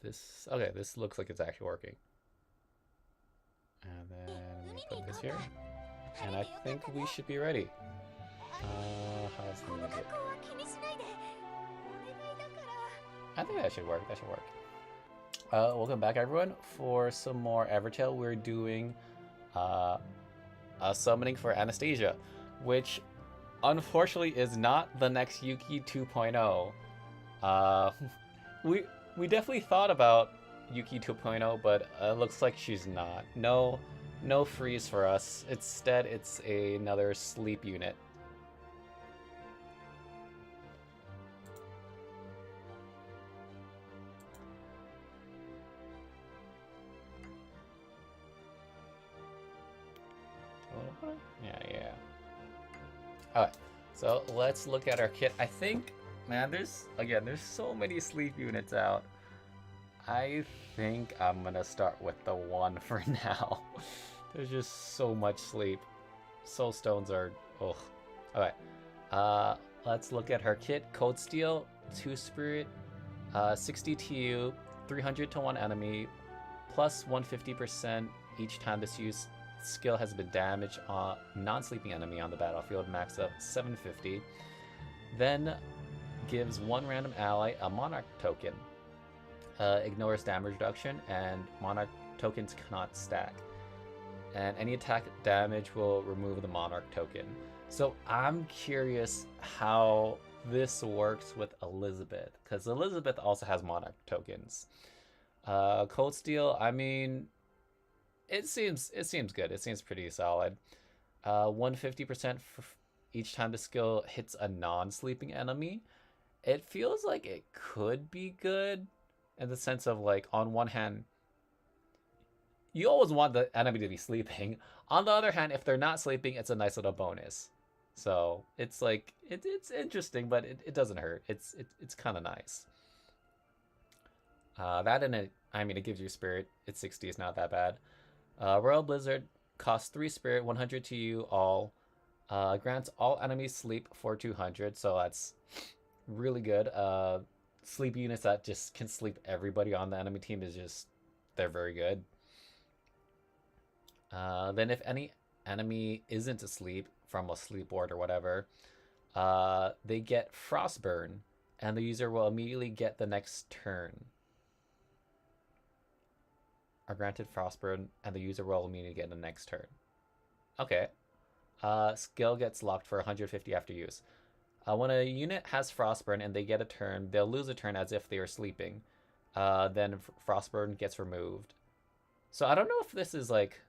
This okay, this looks like it's actually working. And then we put this here. And I think we should be ready. How's the music? I think that should work. That should work. Welcome back, everyone, for some more Evertail. We're doing a summoning for Anastasia, which unfortunately is not the next Yuki 2.0. Uh, we we definitely thought about Yuki 2.0, but it looks like she's not. No freeze for us. Instead, it's another sleep unit. Yeah. Alright, so let's look at our kit. I think, man, there's so many sleep units out. I think I'm gonna start with the one for now. There's just so much sleep. Soul stones are, ugh. Alright, let's look at her kit. Code Steel, 2 Spirit, 60 TU, 300 to 1 enemy, plus 150% each time this use skill has been damaged on non-sleeping enemy on the battlefield, max up 750. Then gives one random ally a Monarch token. Ignores damage reduction, and Monarch tokens cannot stack. And any attack damage will remove the Monarch token. So I'm curious how this works with Elizabeth, because Elizabeth also has Monarch tokens. Cold Steel, I mean, it seems good. It seems pretty solid. 150% for each time the skill hits a non-sleeping enemy. It feels like it could be good in the sense of, like, on one hand, you always want the enemy to be sleeping. On the other hand, if they're not sleeping, it's a nice little bonus. So it's like it's interesting, but it doesn't hurt. It's kind of nice. That and it gives you spirit. It's 60. It's not that bad. Royal Blizzard costs 3 spirit, 100 to you all. Grants all enemies sleep for 200, so that's really good. Sleep units that just can sleep everybody on the enemy team is just, they're very good. Then if any enemy isn't asleep from a sleep ward or whatever, they get Frostburn, and the user will immediately get the next turn. Are granted Frostburn, and the user will immediately get the next turn. Okay. Skill gets locked for 150 after use. When a unit has Frostburn and they get a turn, they'll lose a turn as if they are sleeping. Then Frostburn gets removed. So I don't know if this is like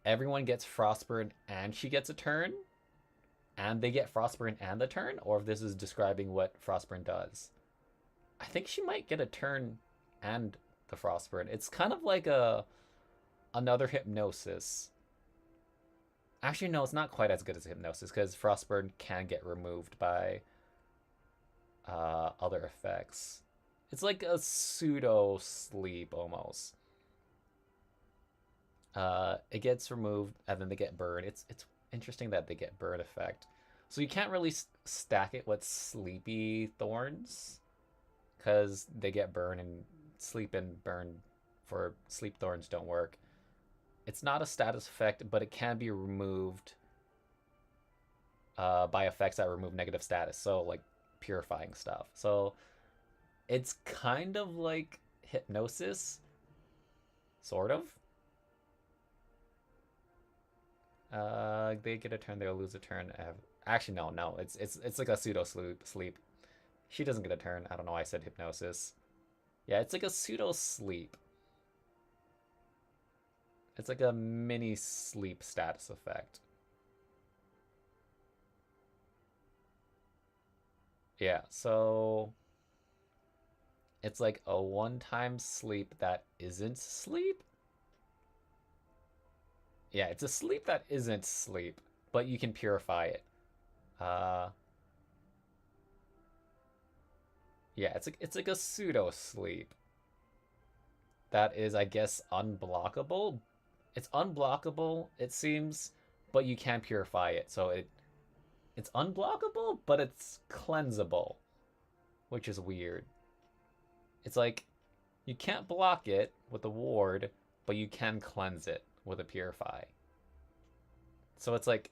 everyone gets Frostburn and she gets a turn, and they get Frostburn and the turn, or if this is describing what Frostburn does. I think she might get a turn and the Frostburn. It's kind of like another Hypnosis. Actually, no, it's not quite as good as Hypnosis, because Frostburn can get removed by other effects. It's like a pseudo sleep almost. It gets removed and then they get burned. It's interesting that they get burn effect. So you can't really stack it with Sleepy Thorns, because they get burned, and sleep and burn for Sleep Thorns don't work. It's not a status effect, but it can be removed by effects that remove negative status, so like purifying stuff. So it's kind of like Hypnosis, sort of. They get a turn, they'll lose a turn. Actually, no, it's like a pseudo sleep. She doesn't get a turn. I don't know why I said Hypnosis. Yeah, it's like a pseudo sleep. It's like a mini sleep status effect. Yeah, so it's like a one-time sleep that isn't sleep? Yeah, it's a sleep that isn't sleep, but you can purify it. Uh, yeah, it's like a pseudo sleep that is, I guess, unblockable. It's unblockable, it seems, but you can purify it. So it's unblockable, but it's cleansable, which is weird. It's like you can't block it with a ward, but you can cleanse it with a purify. So it's like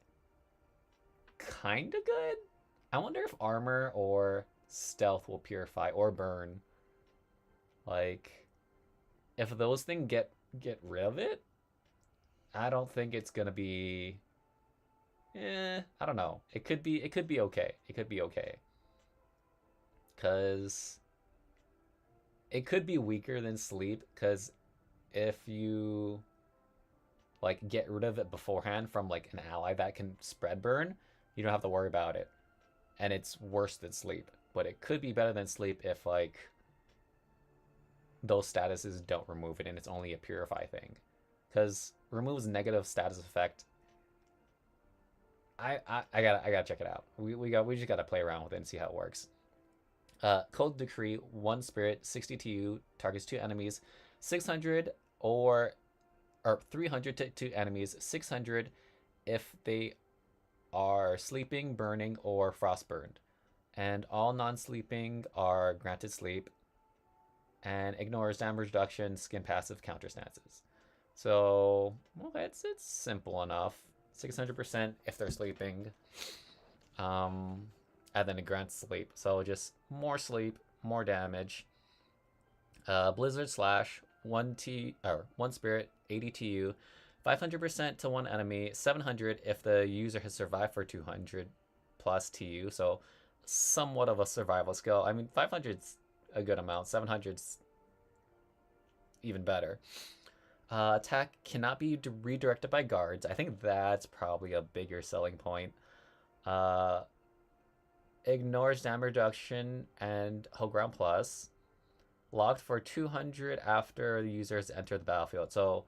kind of good. I wonder if armor or stealth will purify or burn. Like if those things get rid of it, I don't think it's gonna be. I don't know. It could be okay. It could be okay. Cause it could be weaker than sleep. Cause if you like get rid of it beforehand from like an ally that can spread burn, you don't have to worry about it. And it's worse than sleep. But it could be better than sleep if like those statuses don't remove it and it's only a purify thing. Because removes negative status effect. I gotta check it out. We just gotta play around with it and see how it works. Cold Decree, 1 spirit, 60 to you, targets 2 enemies, 600 or 300 to 2 enemies, 600 if they are sleeping, burning, or frostburned. And all non-sleeping are granted sleep and ignores damage reduction, skin passive, counter stances. So, well, it's simple enough. 600% if they're sleeping. And then it grants sleep. So just more sleep, more damage. Blizzard Slash, 1 spirit, 80 to you, 500% to 1 enemy, 700 if the user has survived for 200 plus TU. So somewhat of a survival skill. I mean, 500's a good amount. 700's even better. Attack cannot be redirected by guards. I think that's probably a bigger selling point. Ignores damage reduction and whole ground plus. Locked for 200 after the user has entered the battlefield. So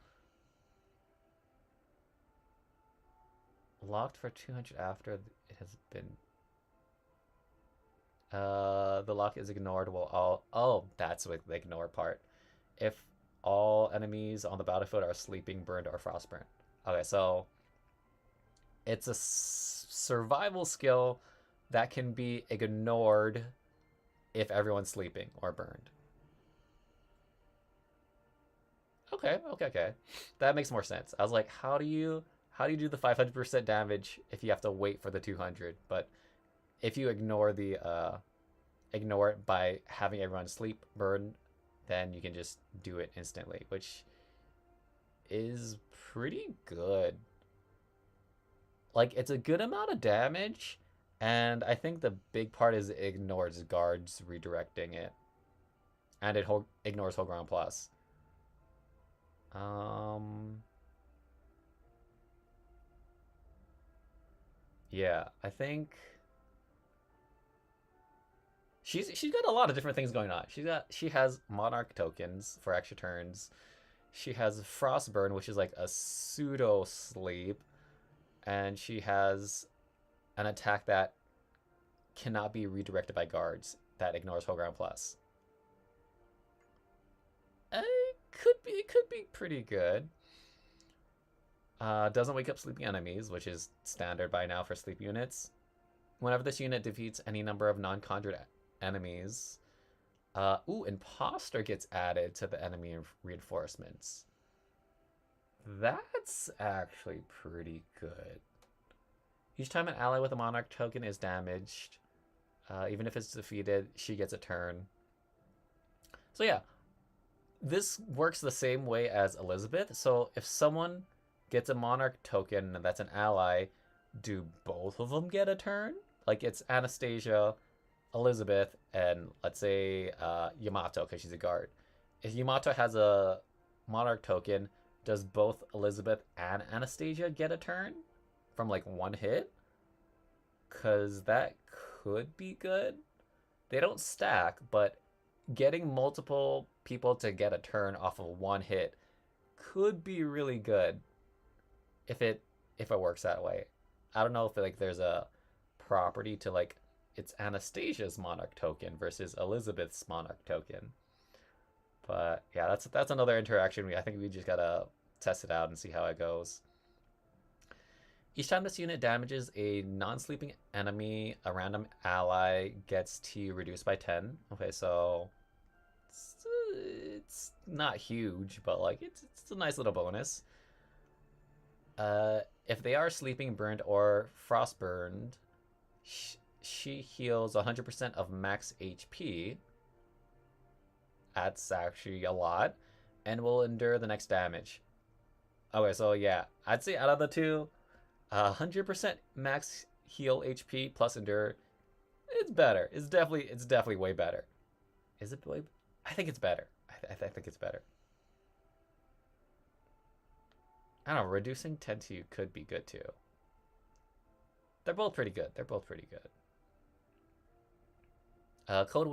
locked for 200 after it has been. The lock is ignored while all. Oh, that's with the ignore part. If all enemies on the battlefield are sleeping, burned, or frostburned. Okay, so it's a survival skill that can be ignored if everyone's sleeping or burned. Okay. That makes more sense. I was like, how do you do the 500% damage if you have to wait for the 200? But if you ignore it by having everyone sleep burn, then you can just do it instantly, which is pretty good. Like it's a good amount of damage, and I think the big part is it ignores guards redirecting it, and it ignores whole ground plus. Yeah, I think she's got a lot of different things going on. She has monarch tokens for extra turns. She has frostburn, which is like a pseudo sleep, and she has an attack that cannot be redirected by guards that ignores whole ground plus. It could be pretty good. Doesn't wake up sleeping enemies, which is standard by now for sleep units. Whenever this unit defeats any number of non-conjured enemies, Imposter gets added to the enemy reinforcements. That's actually pretty good. Each time an ally with a Monarch token is damaged, even if it's defeated, she gets a turn. So yeah, this works the same way as Elizabeth. So if someone gets a Monarch token that's an ally, do both of them get a turn? Like it's Anastasia, Elizabeth, and let's say Yamato because she's a guard. If Yamato has a Monarch token, does both Elizabeth and Anastasia get a turn from like one hit? Because that could be good. They don't stack, but getting multiple people to get a turn off of one hit could be really good if it works that way. I don't know if like there's a property to like it's Anastasia's Monarch token versus Elizabeth's Monarch token. But yeah, that's another interaction. I think we just gotta test it out and see how it goes. Each time this unit damages a non-sleeping enemy, a random ally gets T reduced by 10. Okay, so it's not huge, but like it's a nice little bonus. If they are sleeping, burned, or frostburned, she heals 100% of max HP. That's actually a lot, and will endure the next damage. Okay, so yeah, I'd say out of the two, 100% max heal HP plus endure, it's better. It's definitely way better. Is it way? I think it's better. I think it's better. I don't know. Reducing 10 to could be good too. They're both pretty good. They're both pretty good. Cold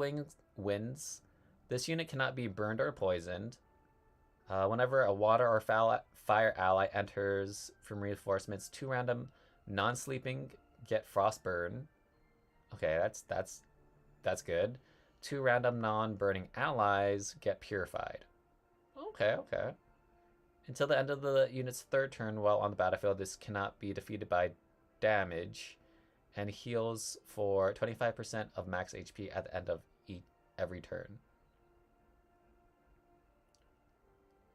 Winds. This unit cannot be burned or poisoned. Whenever a water or fire ally enters from reinforcements, 2 random non-sleeping get frostburn. Okay, that's good. 2 random non-burning allies get purified. Okay. Until the end of the unit's third turn while on the battlefield, this cannot be defeated by damage, and heals for 25% of max HP at the end of every turn.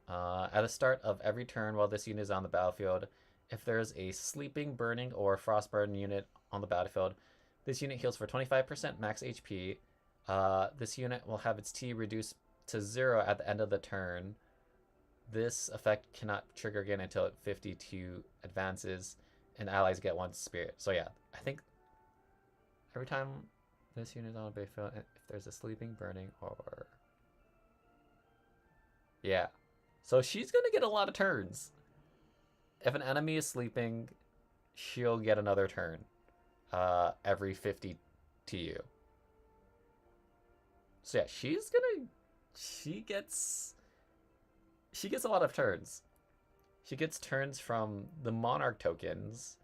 At the start of every turn while this unit is on the battlefield, if there's a sleeping, burning, or frostburn unit on the battlefield, this unit heals for 25% max HP. This unit will have its T reduced to 0 at the end of the turn. This effect cannot trigger again until 52 advances, and allies get 1 spirit. So yeah, I think every time this unit is on a battlefield, if there's a sleeping, burning, or... Yeah. So she's gonna get a lot of turns. If an enemy is sleeping, she'll get another turn every 50 TU. So yeah, she gets a lot of turns. She gets turns from the Monarch tokens.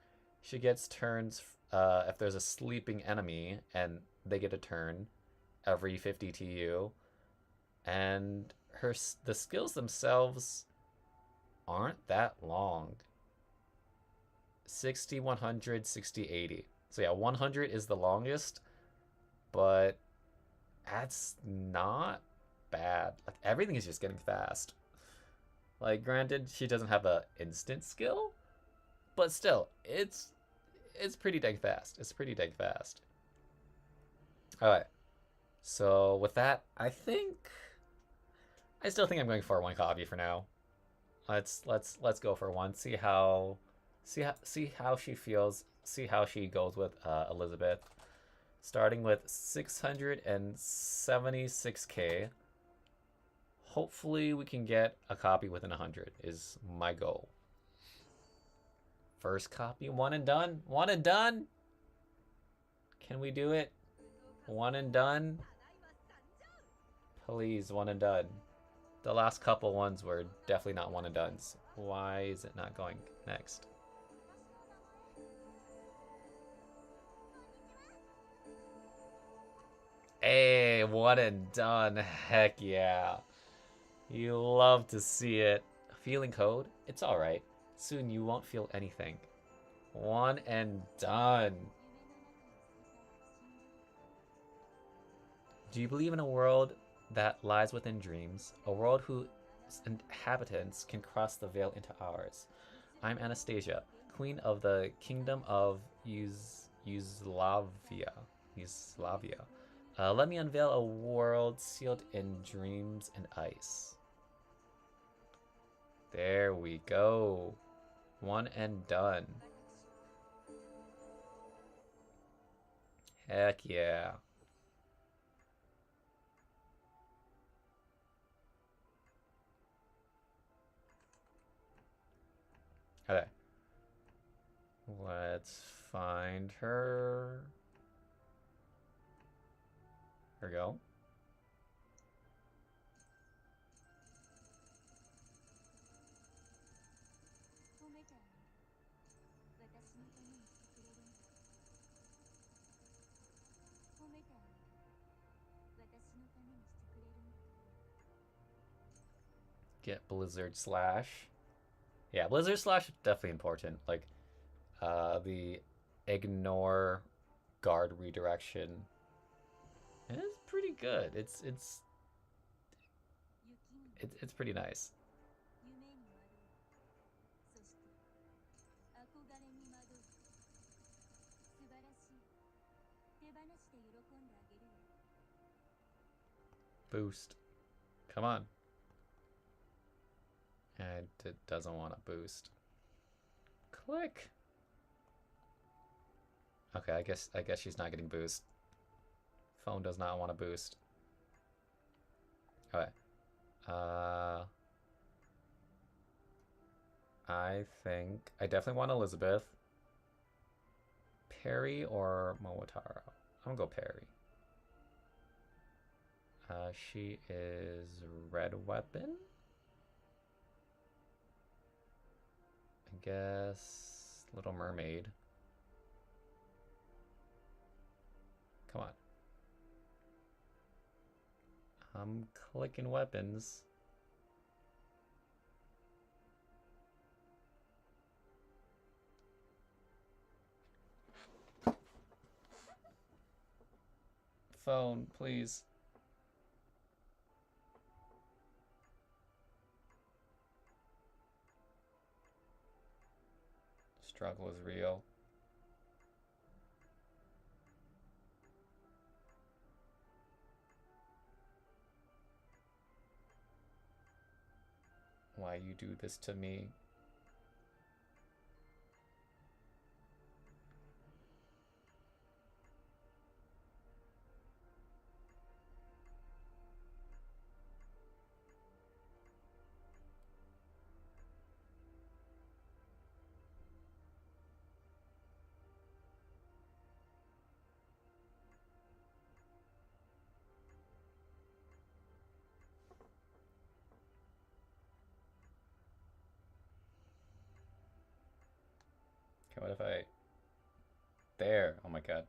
She gets turns if there's a sleeping enemy, and they get a turn every 50 TU. And the skills themselves aren't that long. 60, 100, 60, 80. So yeah, 100 is the longest, but that's not bad. Like, everything is just getting fast. Like, granted, she doesn't have a instant skill, but still, it's pretty dang fast. It's pretty dang fast. All right. So with that, I still think I'm going for 1 copy for now. Let's go for 1. See how she feels. See how she goes with Elizabeth. Starting with 676k. Hopefully we can get a copy within 100 is my goal. First copy, 1 and done. 1 and done. Can we do it? 1 and done. Please, 1 and done. The last couple ones were definitely not 1 and dones. Why is it not going next? Hey, 1 and done. Heck yeah. You love to see it. Feeling code? It's alright. Soon you won't feel anything. 1 and done. Do you believe in a world that lies within dreams? A world whose inhabitants can cross the veil into ours. I'm Anastasia, queen of the kingdom of Yugoslavia. Let me unveil a world sealed in dreams and ice. There we go. 1 and done. Heck yeah. Okay. Let's find her. Here we go. Get Blizzard Slash. Yeah, Blizzard Slash is definitely important. Like, the ignore guard redirection is pretty good. It's it's pretty nice. Boost. Come on. And it doesn't want to boost. Click. Okay, I guess she's not getting boost. Phone does not want to boost. Okay. I think I definitely want Elizabeth. Perry or Momotaro? I'm gonna go Perry. She is red weapon. I guess Little Mermaid. Come on. I'm clicking weapons. Phone, please. Struggle is real. Why you do this to me? Okay, what if I... There. Oh my god.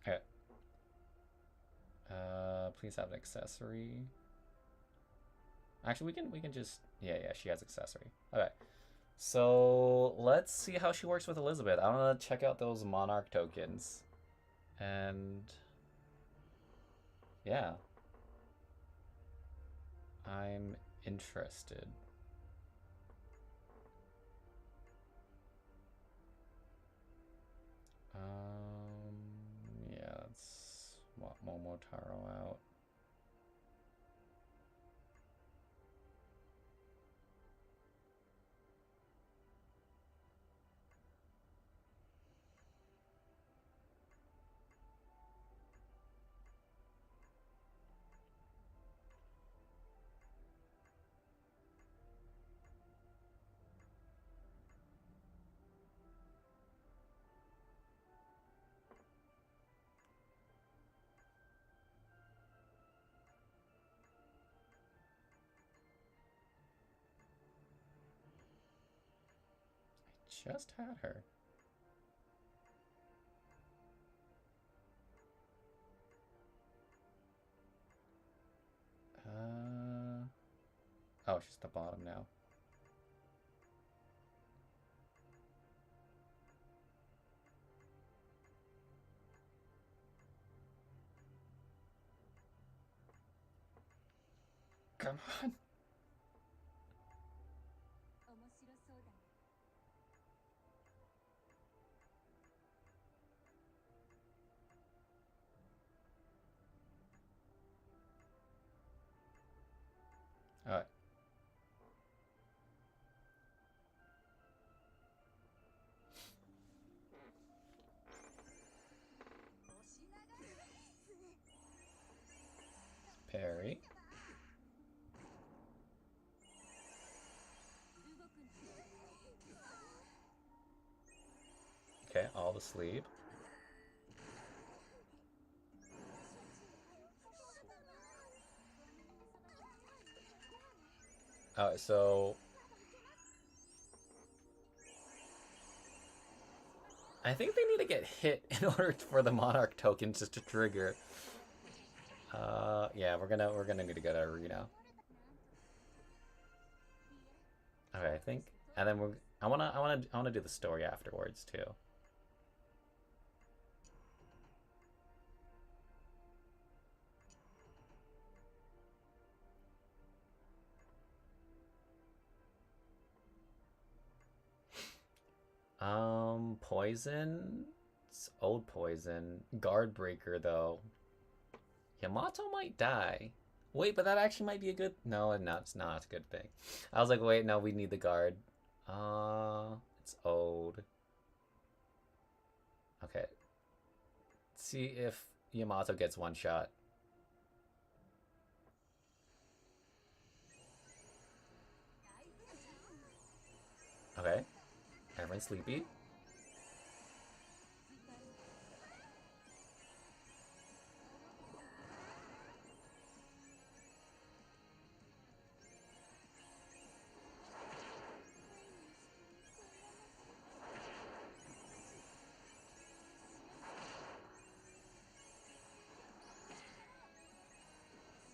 Okay. Please have an accessory. Actually, we can just... Yeah, she has accessory. Okay. So, let's see how she works with Elizabeth. I want to check out those Monarch tokens. And... yeah. I'm interested. Yeah, let's swap Momotaro out. Just had her. Oh, she's at the bottom now. Come on. Alright. Perry. Okay, all asleep. Alright, so... I think they need to get hit in order for the Monarch tokens just to trigger. Yeah, we're gonna need to go to arena. Okay, I think, and then I wanna do the story afterwards too. Poison. It's old poison. Guard breaker though. Yamato might die. Wait, but that actually might be a good. No, it's not a good thing. I was like, wait, no, we need the guard. It's old. Okay. See if Yamato gets one shot. Okay. Everyone's sleepy.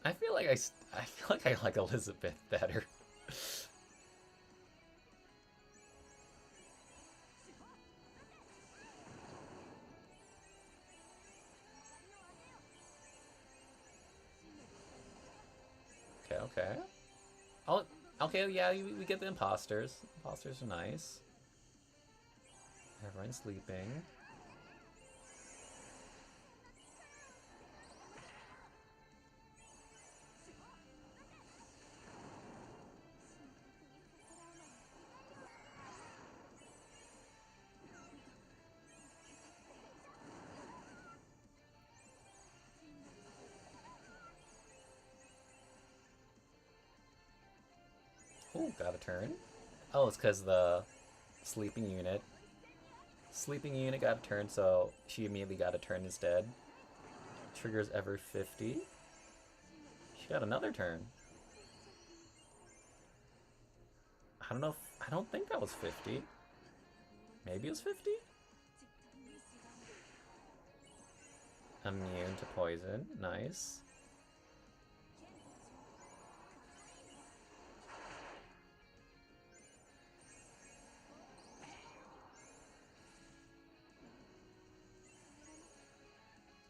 I feel like I like Elizabeth better. Okay, okay. Oh, okay, yeah, we get the imposters. Imposters are nice. Everyone's sleeping. Ooh, got a turn. Oh, it's because the sleeping unit. Sleeping unit got a turn, so she immediately got a turn instead. Triggers every 50. She got another turn. I don't know I don't think that was 50. Maybe it was 50? Immune to poison. Nice.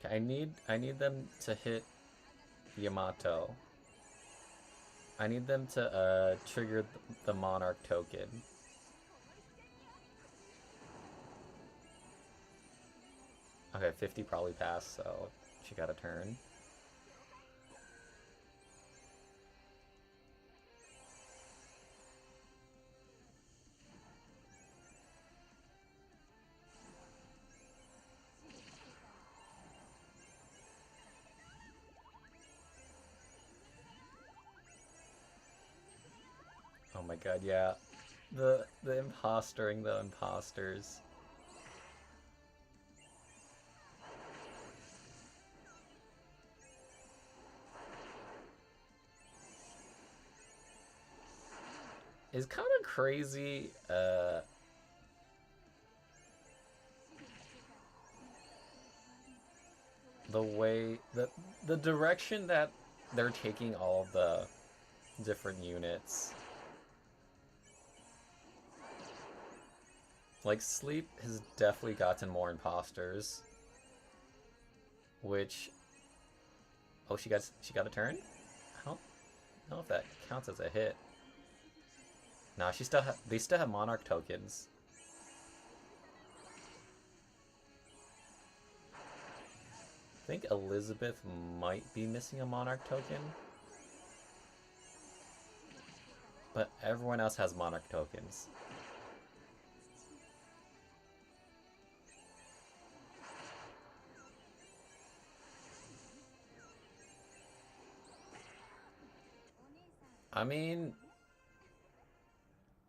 Okay, I need them to hit Yamato. I need them to trigger the Monarch token. Okay, 50 probably passed, so she got a turn. Oh my god, yeah. The impostoring the imposters. It's kind of crazy. The way the direction that they're taking all of the different units. Like Sleep has definitely gotten more imposters, which oh she got a turn. I don't know if that counts as a hit. Nah, they still have Monarch tokens. I think Elizabeth might be missing a Monarch token. But everyone else has Monarch tokens. I mean,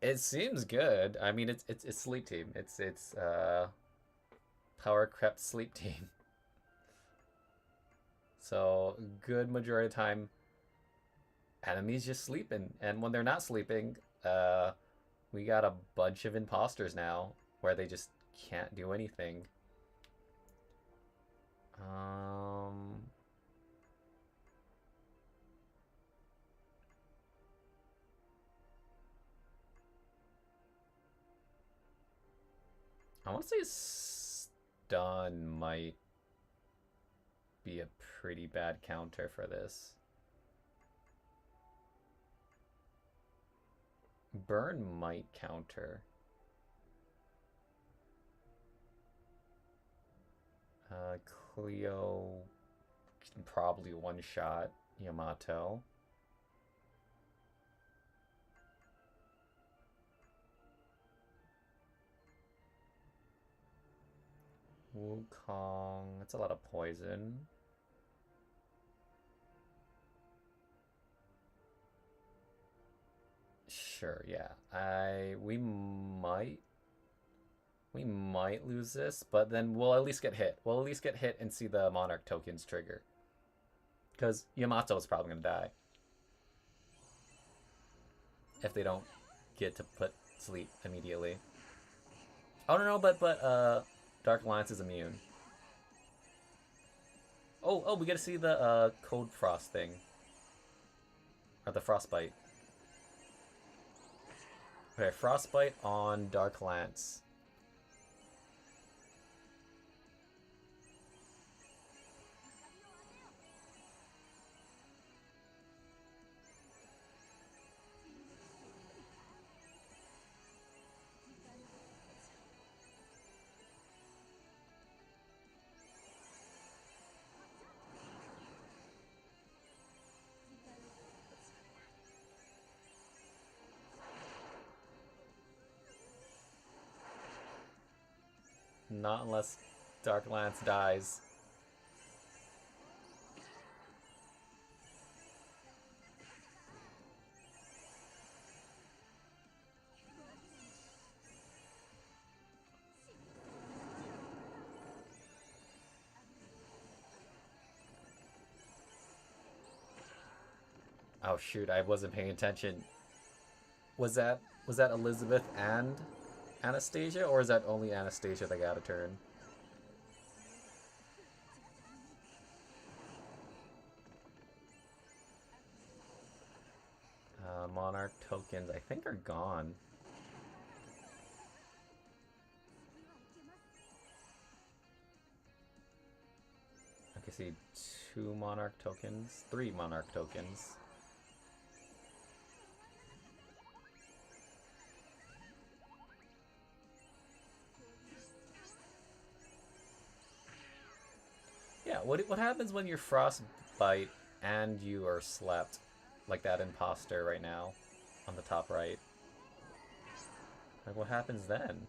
it seems good. I mean, it's Sleep Team. It's Power Crept Sleep Team. So good majority of the time, enemies just sleeping, and when they're not sleeping, we got a bunch of imposters now where they just can't do anything. Um, I want to say stun might be a pretty bad counter for this. Burn might counter. Cleo can probably one-shot Yamato. Wukong, that's a lot of poison. Sure, yeah. We might lose this, but then we'll at least get hit. We'll at least get hit and see the Monarch tokens trigger. Because Yamato's probably gonna die. If they don't get to put sleep immediately. Oh no, but Dark Alliance is immune. Oh, we get to see the Code Frost thing. Or the Frostbite. Okay, Frostbite on Dark Lance. Not unless Dark Lance dies. Oh shoot, I wasn't paying attention. Was that Elizabeth and Anastasia, or is that only Anastasia that got a turn? Monarch tokens, I think, are gone. I can see 2 Monarch tokens, 3 Monarch tokens. Yeah, what happens when you're Frostbite and you are slept? Like that imposter right now on the top right. Like, what happens then?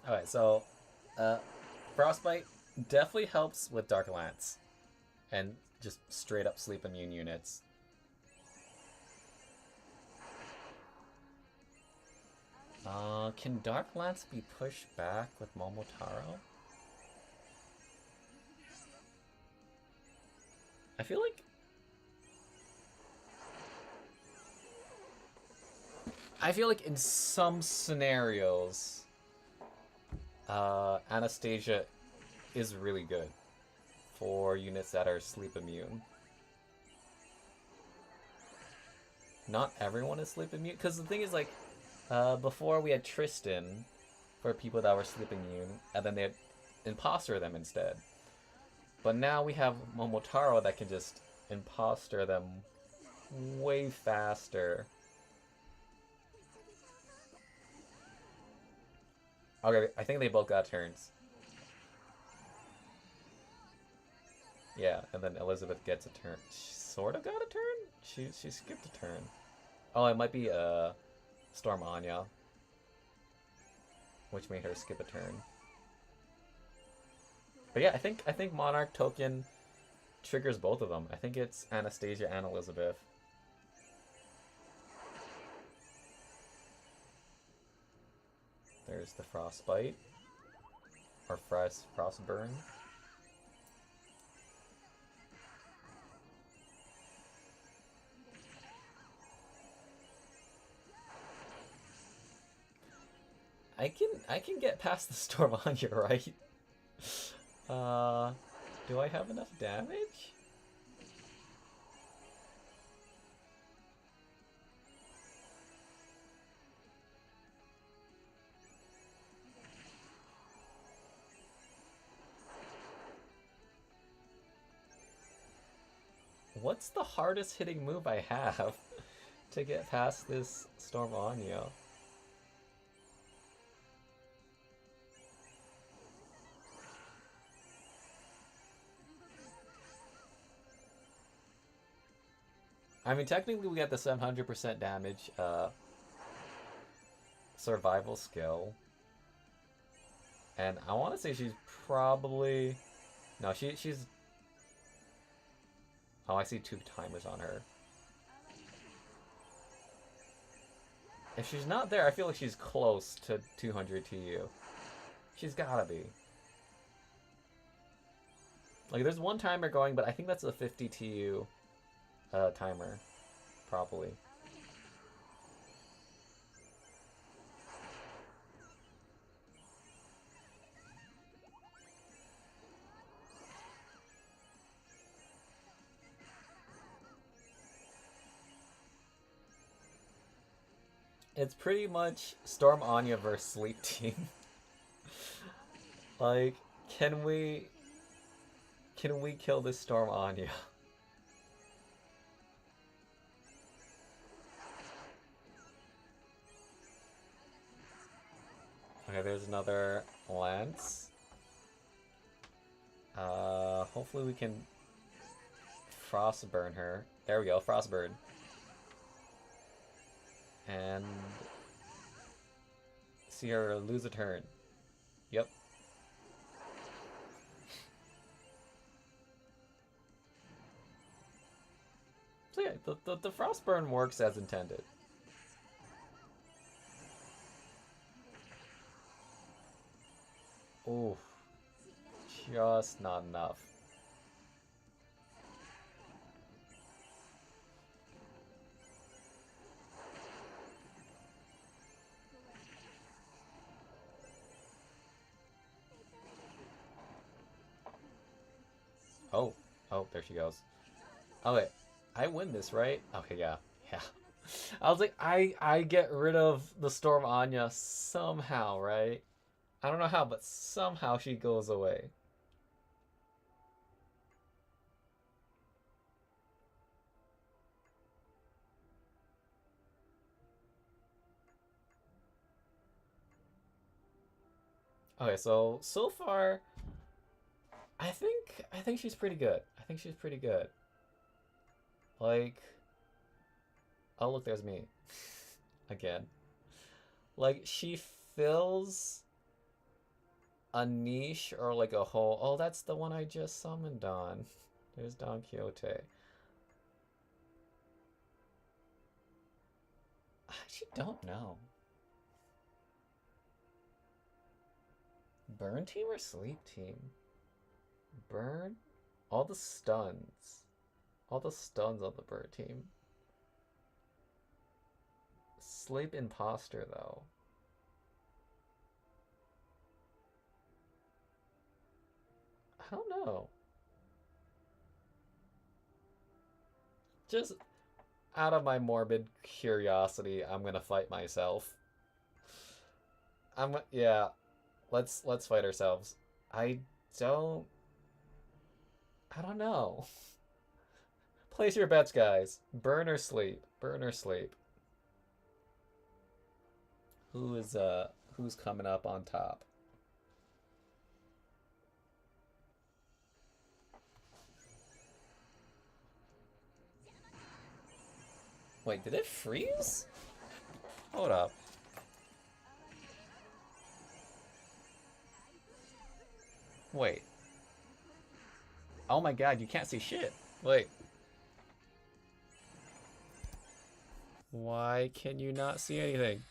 Alright, so Frostbite definitely helps with Dark Lance. And just straight up sleep immune units. Can Dark Lance be pushed back with Momotaro? I feel like in some scenarios, Anastasia is really good for units that are sleep immune. Not everyone is sleep immune, because the thing is, like, before we had Tristan for people that were sleep immune, and then they had imposter them instead. But now we have Momotaro that can just imposter them way faster. Okay, I think they both got turns. Yeah, and then Elizabeth gets a turn. She sort of got a turn? She skipped a turn. Oh, it might be Storm Anya, which made her skip a turn. But yeah, I think Monarch token triggers both of them. I think it's Anastasia and Elizabeth. There's the Frostbite. Or Frostburn. I can get past the storm on you, right? Do I have enough damage? What's the hardest hitting move I have to get past this Storm Anya? I mean, technically we got the 700% damage survival skill. And I want to say she's probably... No, she's... Oh, I see 2 timers on her. If she's not there, I feel like she's close to 200 TU. She's gotta be. Like, there's 1 timer going, but I think that's a 50 TU timer. Probably. It's pretty much Storm Anya versus Sleep Team. Like, can we kill this Storm Anya? Okay, there's another Lance. Hopefully we can Frostburn her. There we go, Frostburn. And see her lose a turn. Yep. So yeah, the Frostburn works as intended. Oof. Just not enough. Oh, there she goes. Okay, I win this, right? Okay, yeah. I was like, I get rid of the Storm Anya somehow, right? I don't know how, but somehow she goes away. Okay, so far, I think she's pretty good. I think she's pretty good. Like, oh look, there's me again. Like, she fills a niche or like a hole. Oh, that's the one I just summoned on. There's Don Quixote. I actually don't know. Burn team or sleep team? Burn? All the stuns. All the stuns on the bird team. Sleep imposter though. I don't know. Just out of my morbid curiosity, I'm gonna fight myself. Yeah. Let's fight ourselves. I don't know. Place your bets, guys. Burn or sleep. Burn or sleep. Who's coming up on top? Wait, did it freeze? Hold up. Wait. Oh my god, you can't see shit. Wait. Why can you not see anything?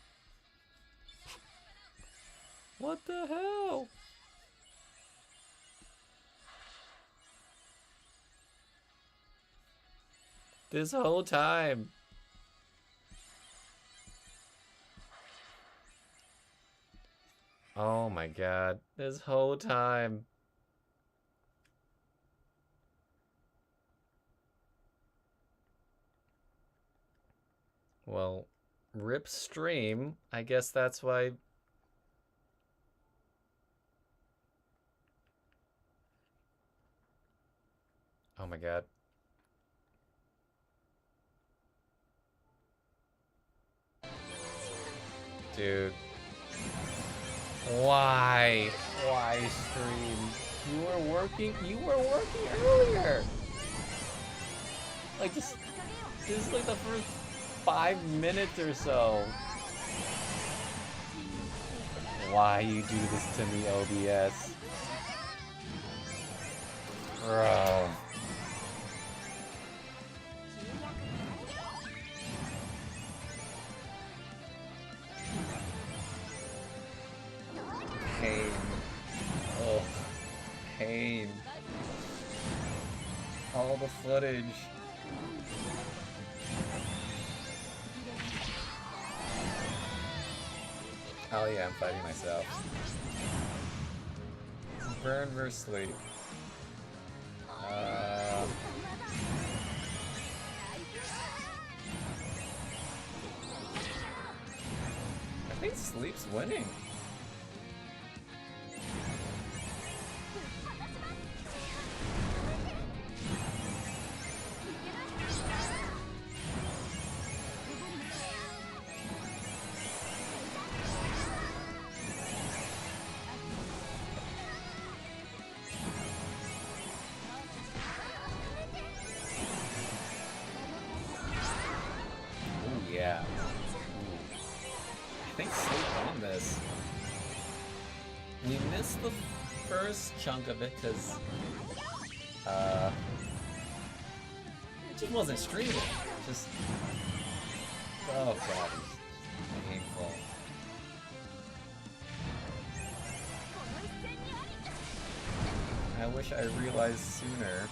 What the hell? This whole time. Oh my god. This whole time. Well, rip stream. I guess that's why. Oh my god. Dude. Why? Why stream? You were working earlier! Like just like the first 5 minutes or so. Why you do this to me, OBS? Bro. Pain. Oh, pain. All the footage. Oh yeah, I'm fighting myself. Burn versus sleep. I think sleep's winning. Chunk of it because it just wasn't streaming. Just oh god, it's painful. I wish I realized sooner.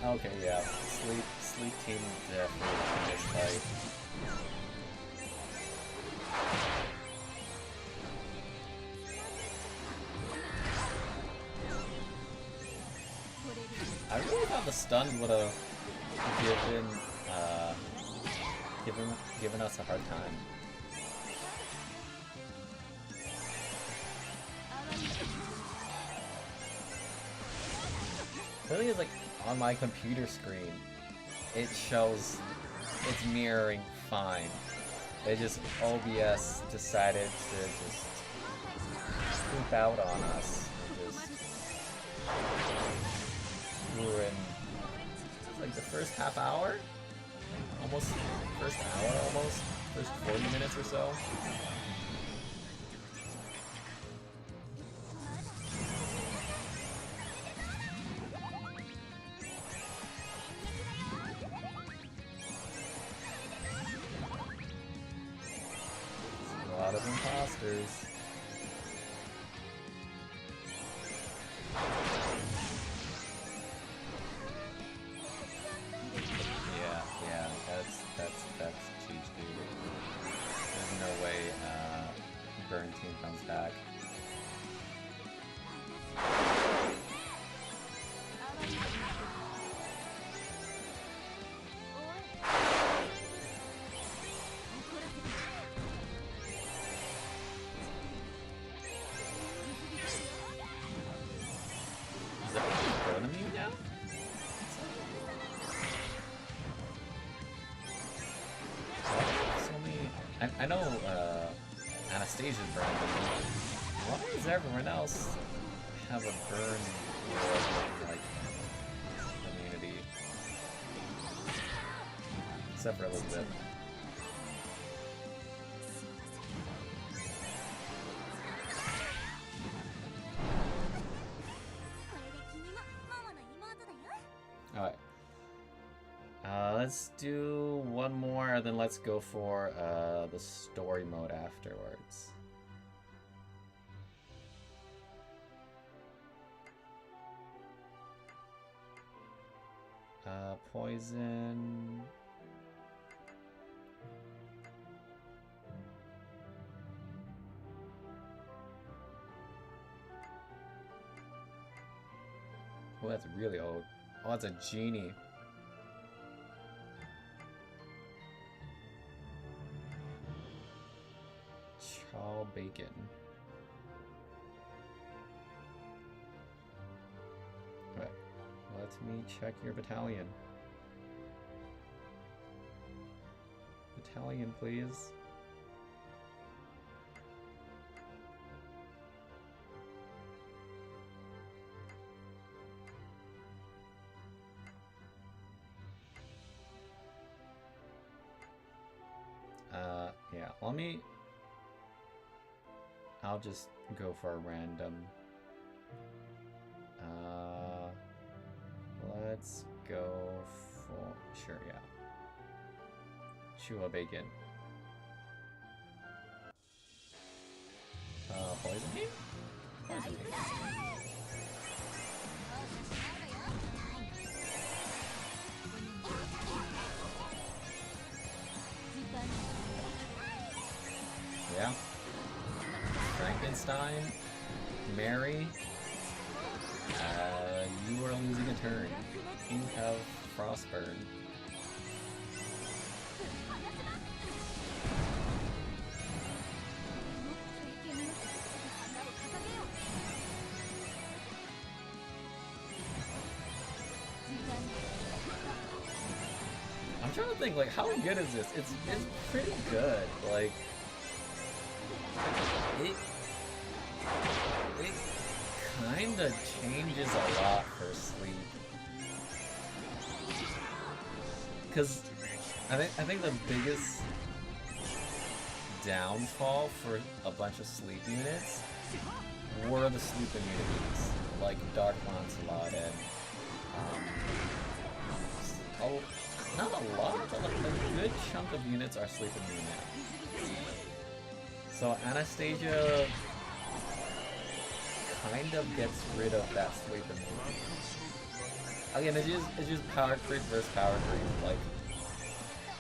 Okay, yeah. Sleep team definitely in this fight. I really thought the stun would have given us a hard time. The thing is, like, on my computer screen, it shows it's mirroring fine. They just, OBS decided to just poop out on us. And just ruin, like, the first half hour? Almost, first hour almost? First 40 minutes or so? Team comes back. I know Anastasia's burn, but why does everyone else have a burn like immunity? Except for Elizabeth. Alright. Let's do one more, and then let's go for the story mode afterwards. Poison. Oh, that's really old. Oh, that's a genie. Chaw bacon. Alright, let me check your battalion. Battalion, please. Yeah, let me... I'll just go for a random. Let's go for... Sure, yeah. Chua bacon. Poison beam? Poison beam. Yeah. Frankenstein, Mary, you are losing a turn. You have Frostburn. I'm trying to think, like, how good is this? It's pretty good. Like, it kinda changes a lot for sleep. Cause I think the biggest downfall for a bunch of sleep units were the sleep immunities, like Dark Lancelot and not a lot, but like a good chunk of units are sleep immune now. So Anastasia kind of gets rid of that sleep immunity. Again, it's just power creep versus power creep, like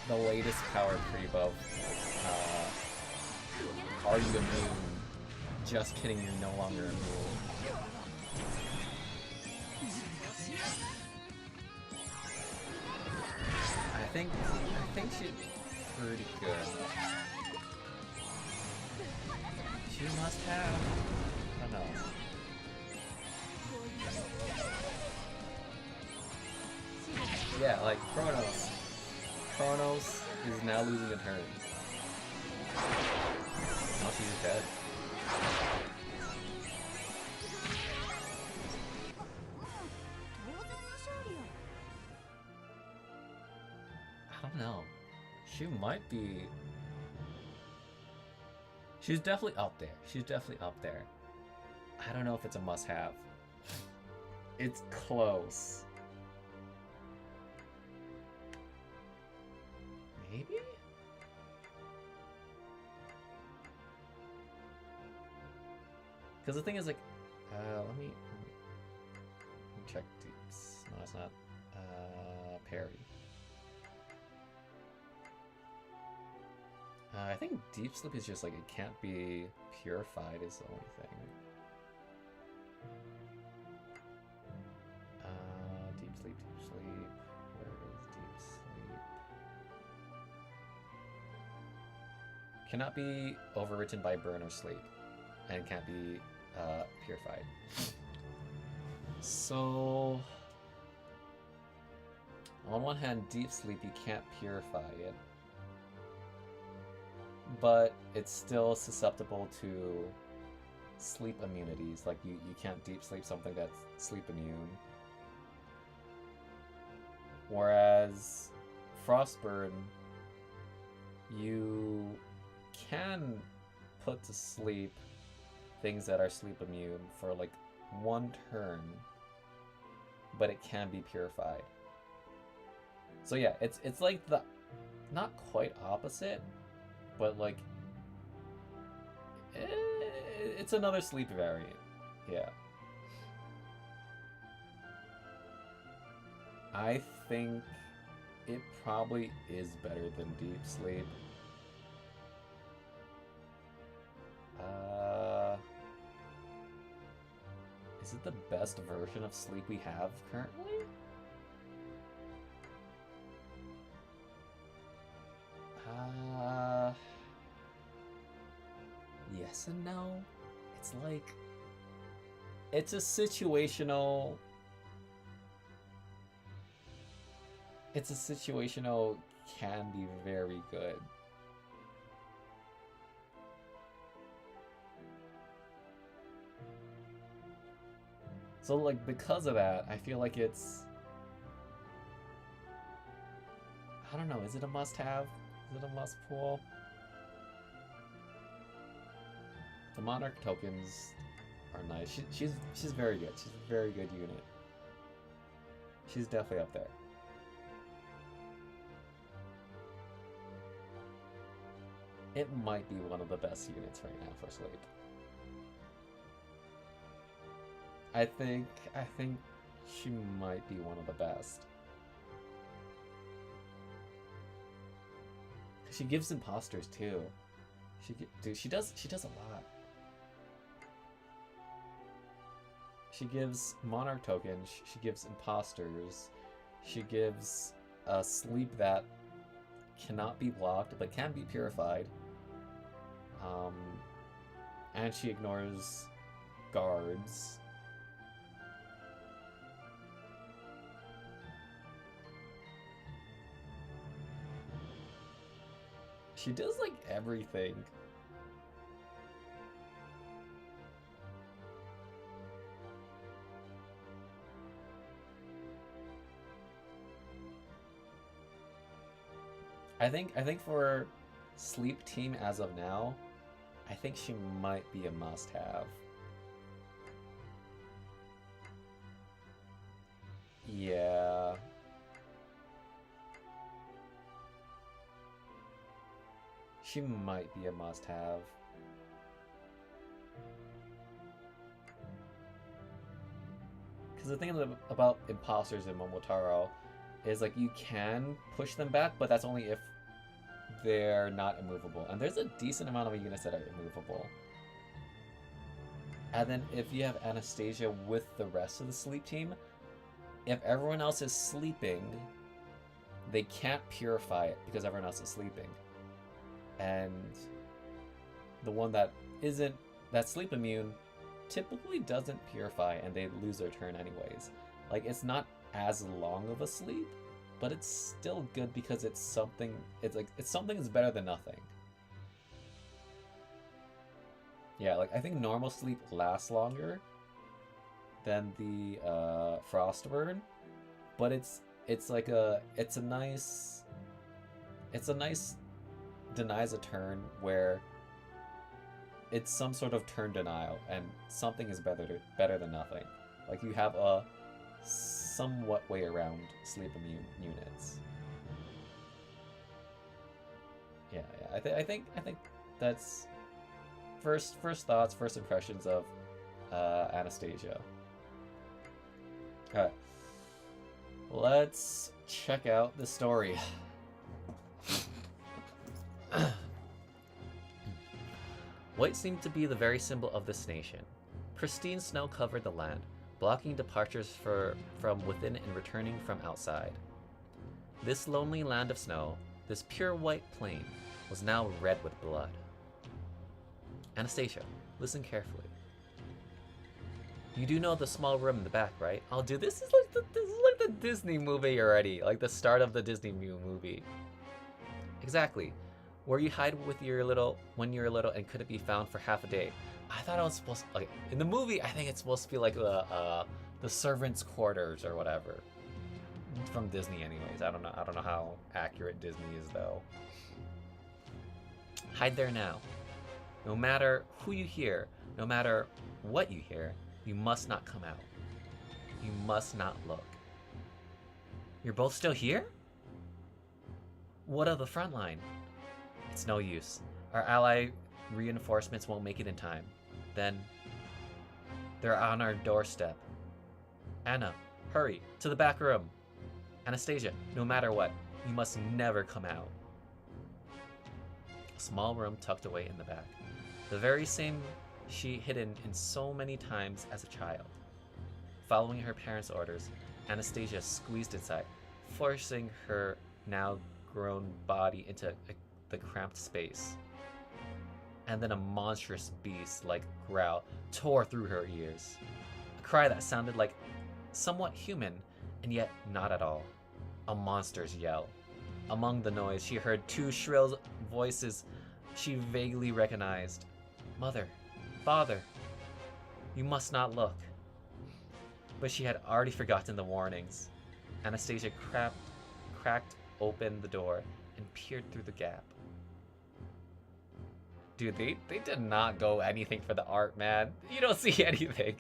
the latest power creep of are you immune? Just kidding, you're no longer immune. I think she's pretty good. She must have. I don't know. Yeah, like Kronos. Kronos is now losing a turn. Now she's dead. I don't know. She might be... She's definitely up there. She's definitely up there. I don't know if it's a must-have. It's close. Maybe? Because the thing is, like, let me check deeps. No, it's not. Parry. I think deep sleep is just like it can't be purified is the only thing. Deep sleep, deep sleep. Where is deep sleep? Cannot be overwritten by burn or sleep, and can't be purified. So, on one hand, deep sleep you can't purify it. but it's still susceptible to sleep immunities. Like you can't deep sleep something that's sleep immune. Whereas Frostburn, you can put to sleep things that are sleep immune for like one turn, but it can be purified. So yeah, it's like the not quite opposite, but like it's another sleep variant. Yeah. I think it probably is better than deep sleep. Is it the best version of sleep we have currently? Yes and no. It's like it's a situational. It's a situational can be very good. So like because of that, I feel like it's I don't know, is it a must-have? Is it a must-pull? The Monarch tokens are nice. She's very good. She's a very good unit. She's definitely up there. It might be one of the best units right now for sleep. I think she might be one of the best. She gives imposters too. She does a lot. She gives Monarch tokens, she gives imposters, she gives a sleep that cannot be blocked but can be purified. And she ignores guards. She does like everything. I think for sleep team as of now, I think she might be a must-have. Yeah. She might be a must-have. Because the thing about imposters in Momotaro is like you can push them back, but that's only if they're not immovable. And there's a decent amount of units that are immovable. And then if you have Anastasia with the rest of the sleep team, if everyone else is sleeping, they can't purify it because everyone else is sleeping. And the one that isn't, that's sleep immune, typically doesn't purify and they lose their turn anyways. Like, it's not as long of a sleep, but it's still good because it's something, it's something that's better than nothing. Yeah, like, I think normal sleep lasts longer than the Frostburn, but it's a nice denies a turn where it's some sort of turn denial and something is better than nothing. Like you have a somewhat way around sleep immune units. Yeah. I think that's first thoughts, first impressions of Anastasia. Alright. Let's check out the story. White seemed to be the very symbol of this nation. Pristine snow covered the land, blocking departures from within and returning from outside. This lonely land of snow, this pure white plain, was now red with blood. Anastasia, listen carefully. You do know the small room in the back, right? Oh, dude, this is like the Disney movie already, like the start of the Disney movie. Exactly. Where you hide with your little when you're little and couldn't be found for half a day. I thought it was supposed to, like, in the movie, I think it's supposed to be like the servants' quarters or whatever. From Disney anyways. I don't know how accurate Disney is though. Hide there now. No matter who you hear, no matter what you hear, you must not come out. You must not look. You're both still here? What of the front line? It's no use. Our ally reinforcements won't make it in time. Then they're on our doorstep. Anna, hurry, to the back room. Anastasia, no matter what, you must never come out. A small room tucked away in the back. The very same she hidden in so many times as a child. Following her parents' orders, Anastasia squeezed inside, forcing her now grown body into the cramped space. And then a monstrous beast-like growl tore through her ears. A cry that sounded like somewhat human, and yet not at all. A monster's yell. Among the noise, she heard two shrill voices she vaguely recognized. Mother, father, you must not look. But she had already forgotten the warnings. Anastasia cracked open the door and peered through the gap. Dude, they did not go anything for the art, man. You don't see anything.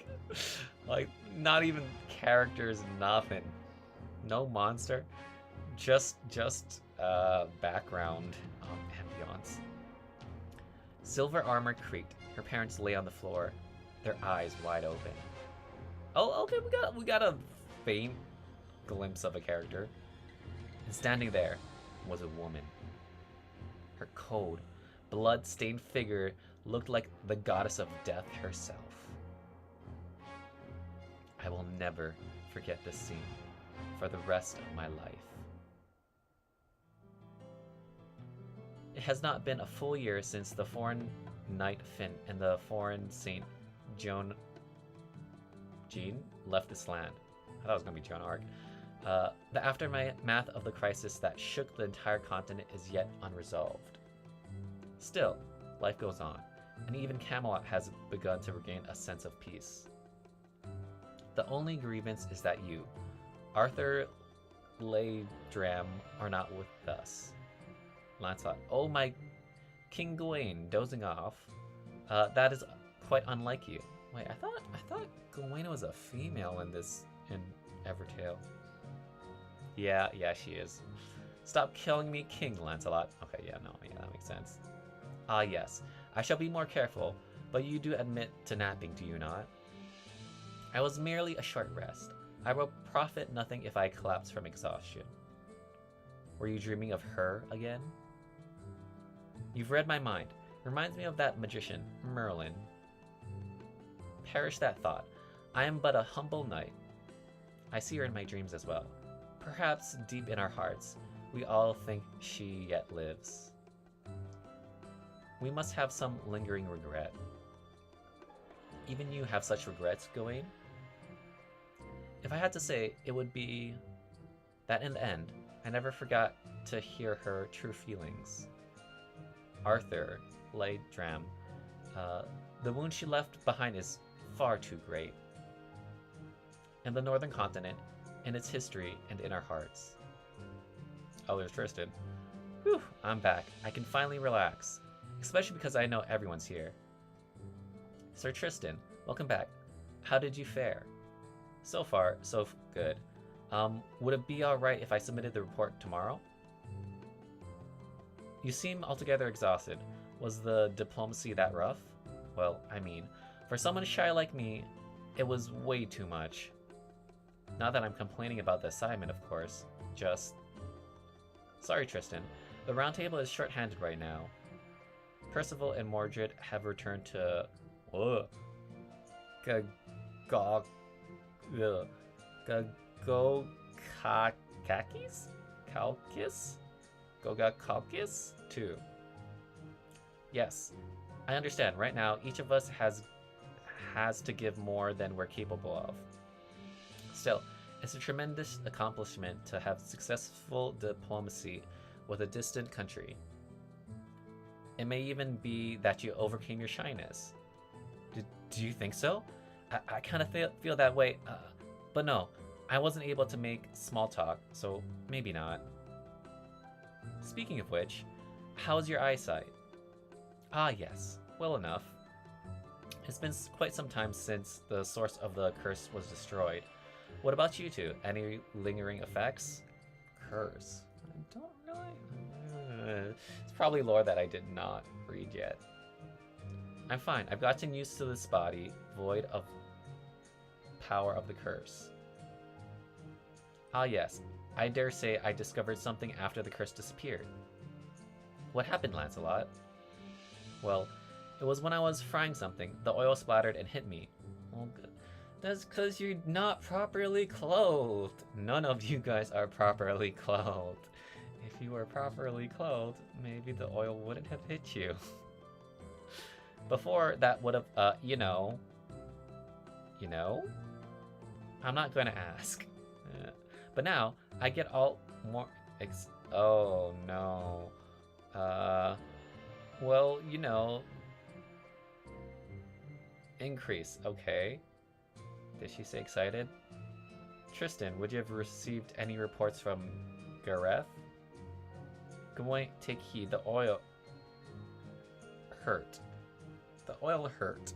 Like, not even characters, nothing. No monster. Just background ambiance. Silver armor creaked. Her parents lay on the floor, their eyes wide open. Oh, okay, we got a faint glimpse of a character. And standing there was a woman. Her cold, blood-stained figure looked like the goddess of death herself. I will never forget this scene for the rest of my life. It has not been a full year since the foreign knight Finn and the foreign saint Jean left this land. I thought it was going to be Joan Arc. The aftermath of the crisis that shook the entire continent is yet unresolved. Still, life goes on, and even Camelot has begun to regain a sense of peace. The only grievance is that you, Arthur Laydram, are not with us. Lancelot, oh my King Gawain, dozing off. That is quite unlike you. Wait, I thought Gawain was a female in Evertale. Yeah, she is. Stop killing me, King Lancelot. Okay, yeah, that makes sense. Ah, yes, I shall be more careful, but you do admit to napping, do you not? I was merely a short rest. I will profit nothing if I collapse from exhaustion. Were you dreaming of her again? You've read my mind. Reminds me of that magician, Merlin. Perish that thought. I am but a humble knight. I see her in my dreams as well. Perhaps deep in our hearts, we all think she yet lives. We must have some lingering regret. Even you have such regrets, Gawain? If I had to say, it would be that in the end, I never forgot to hear her true feelings. Arthur Laydram, the wound she left behind is far too great. In the northern continent, in its history, and in our hearts. Oh, there's Tristan. Whew, I'm back. I can finally relax. Especially because I know everyone's here. Sir Tristan, welcome back. How did you fare? So far, so good. Would it be alright if I submitted the report tomorrow? You seem altogether exhausted. Was the diplomacy that rough? Well, I mean, for someone shy like me, it was way too much. Not that I'm complaining about the assignment, of course. Just... Sorry, Tristan. The round table is short-handed right now. Percival and Mordred have returned to... Gogakakis? Too. Yes, I understand. Right now, each of us has to give more than we're capable of. Still, it's a tremendous accomplishment to have successful diplomacy with a distant country. It may even be that you overcame your shyness. Do you think so? I kind of feel that way, but no, I wasn't able to make small talk, so maybe not. Speaking of which, how's your eyesight? Ah, yes, well enough. It's been quite some time since the source of the curse was destroyed. What about you two? Any lingering effects? Curse. I don't know. It's probably lore that I did not read yet. I'm fine. I've gotten used to this body, void of power of the curse. Ah yes, I dare say I discovered something after the curse disappeared. What happened, Lancelot? Well, it was when I was frying something. The oil splattered and hit me. Well, that's because you're not properly clothed. None of you guys are properly clothed. If you were properly clothed, maybe the oil wouldn't have hit you. Before, that would have, you know? I'm not going to ask. But now, I get all more oh, no. Well, you know. Increase, okay. Did she say excited? Tristan, would you have received any reports from Gareth? Gawain, take heed, the oil hurt. The oil hurt.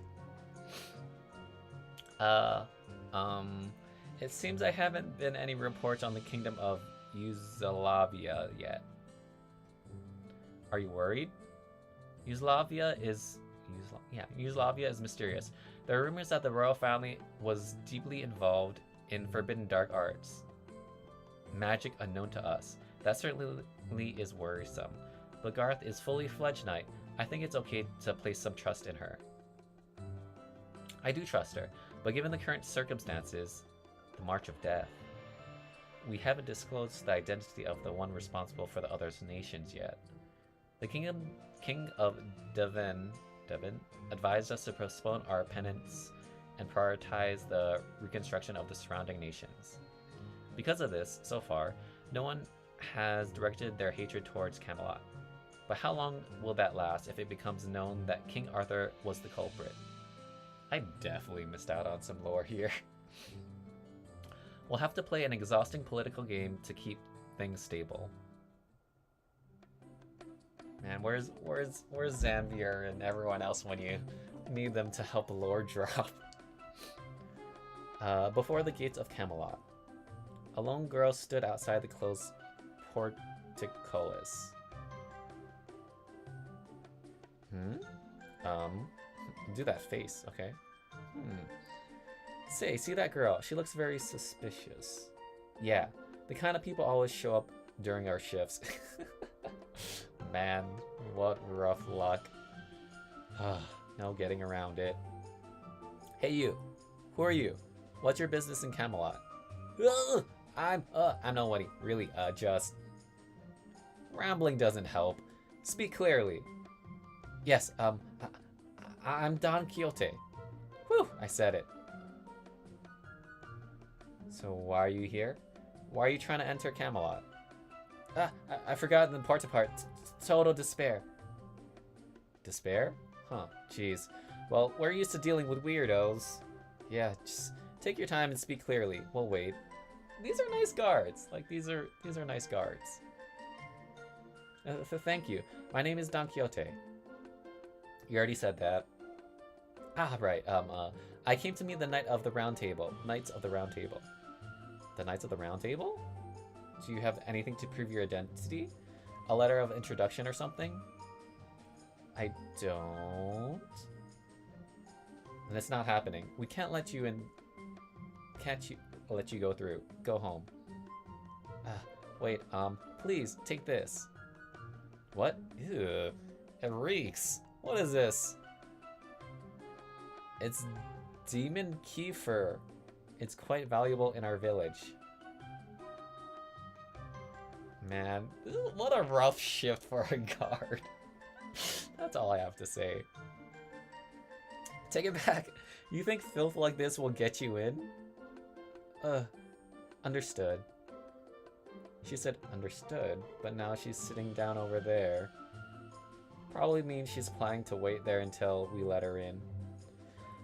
It seems I haven't been any reports on the kingdom of Yugoslavia yet. Are you worried? Yugoslavia is mysterious. There are rumors that the royal family was deeply involved in forbidden dark arts. Magic unknown to us. That certainly is worrisome. But Garth is fully fledged knight. I think it's okay to place some trust in her. I do trust her, but given the current circumstances, the March of Death, we haven't disclosed the identity of the one responsible for the other nations yet. The King of Devon advised us to postpone our penance and prioritize the reconstruction of the surrounding nations. Because of this, so far, no one has directed their hatred towards Camelot. But how long will that last if it becomes known that King Arthur was the culprit? I definitely missed out on some lore here. We'll have to play an exhausting political game to keep things stable. Man, where's Zambier and everyone else when you need them to help the lore drop? Before the gates of Camelot, a lone girl stood outside the closed portcullis. Do that face, okay. Say, see that girl? She looks very suspicious. Yeah, the kind of people always show up during our shifts. Man, what rough luck. No getting around it. Hey you, who are you? What's your business in Camelot? I'm nobody, really, just... Rambling doesn't help. Speak clearly. Yes, I'm Don Quixote. Whew, I said it. So why are you here? Why are you trying to enter Camelot? I forgot the part. Total despair. Despair? Huh, jeez. Well, we're used to dealing with weirdos. Yeah, just take your time and speak clearly. We'll wait. These are nice guards. Like, these are nice guards. Thank you. My name is Don Quixote. You already said that. Ah, right. I came to meet the Knights of the Round Table. Knights of the Round Table. The Knights of the Round Table? Do you have anything to prove your identity? A letter of introduction or something? I don't. And it's not happening. We can't let you in. Let you go through. Go home. Wait, please, take this. What? Ew. It reeks. What is this? It's demon kefir. It's quite valuable in our village. Man, what a rough shift for a guard. That's all I have to say. Take it back. You think filth like this will get you in? Understood. She said understood, but now she's sitting down over there. Probably means she's planning to wait there until we let her in.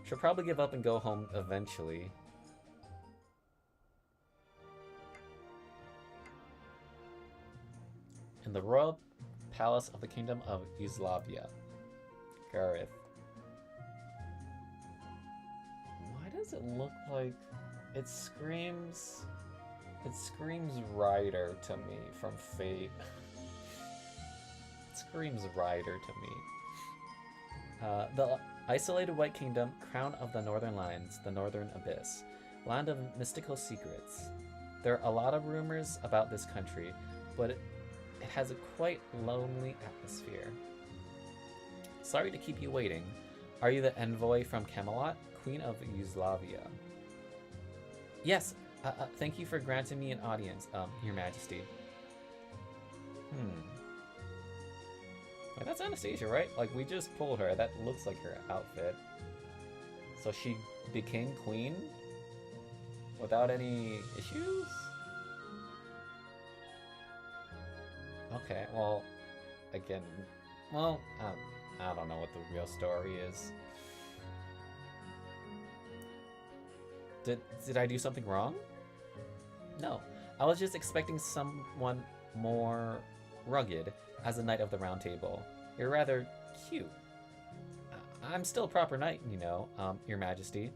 She'll probably give up and go home eventually. In the royal palace of the kingdom of Yugoslavia. Gareth. Why does it look like it screams Rider to me from Fate. It screams Rider to me. The isolated White Kingdom, crown of the Northern Lands, the Northern Abyss, land of mystical secrets. There are a lot of rumors about this country, but it has a quite lonely atmosphere. Sorry to keep you waiting. Are you the envoy from Camelot, Queen of Yugoslavia? Yes, thank you for granting me an audience, Your Majesty. Wait, that's Anastasia, right? Like, we just pulled her. That looks like her outfit. So she became queen without any issues? Okay, well, again, well, I don't know what the real story is. Did I do something wrong? No, I was just expecting someone more rugged as a knight of the Round Table. You're rather cute. I'm still a proper knight, you know, Your Majesty.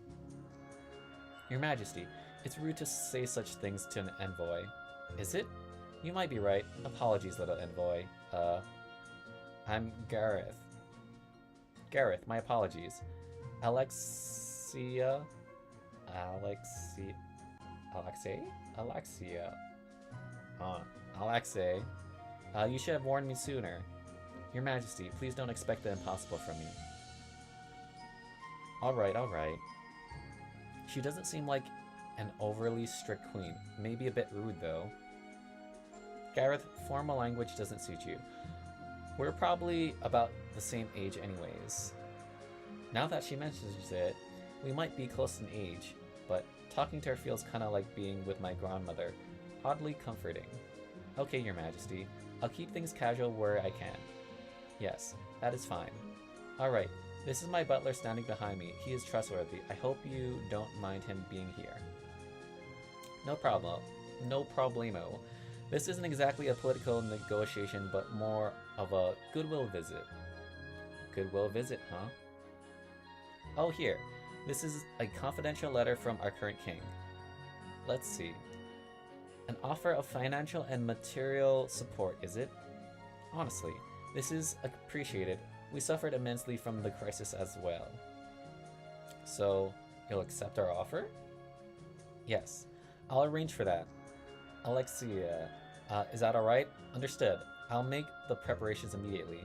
Your Majesty, it's rude to say such things to an envoy. Is it? You might be right. Apologies, little envoy. I'm Gareth. Gareth, my apologies. Alexia? Alexia? Alexei. You should have warned me sooner. Your Majesty, please don't expect the impossible from me. Alright, alright. She doesn't seem like an overly strict queen. Maybe a bit rude, though. Gareth, formal language doesn't suit you. We're probably about the same age anyways. Now that she mentions it, we might be close in age, but talking to her feels kinda like being with my grandmother. Oddly comforting. Okay, Your Majesty. I'll keep things casual where I can. Yes, that is fine. Alright, this is my butler standing behind me. He is trustworthy. I hope you don't mind him being here. No problem. No problemo. This isn't exactly a political negotiation, but more of a goodwill visit. Goodwill visit, huh? Oh, here. This is a confidential letter from our current king. Let's see. An offer of financial and material support, is it? Honestly, this is appreciated. We suffered immensely from the crisis as well. So, you'll accept our offer? Yes, I'll arrange for that. Alexia, is that alright? Understood. I'll make the preparations immediately.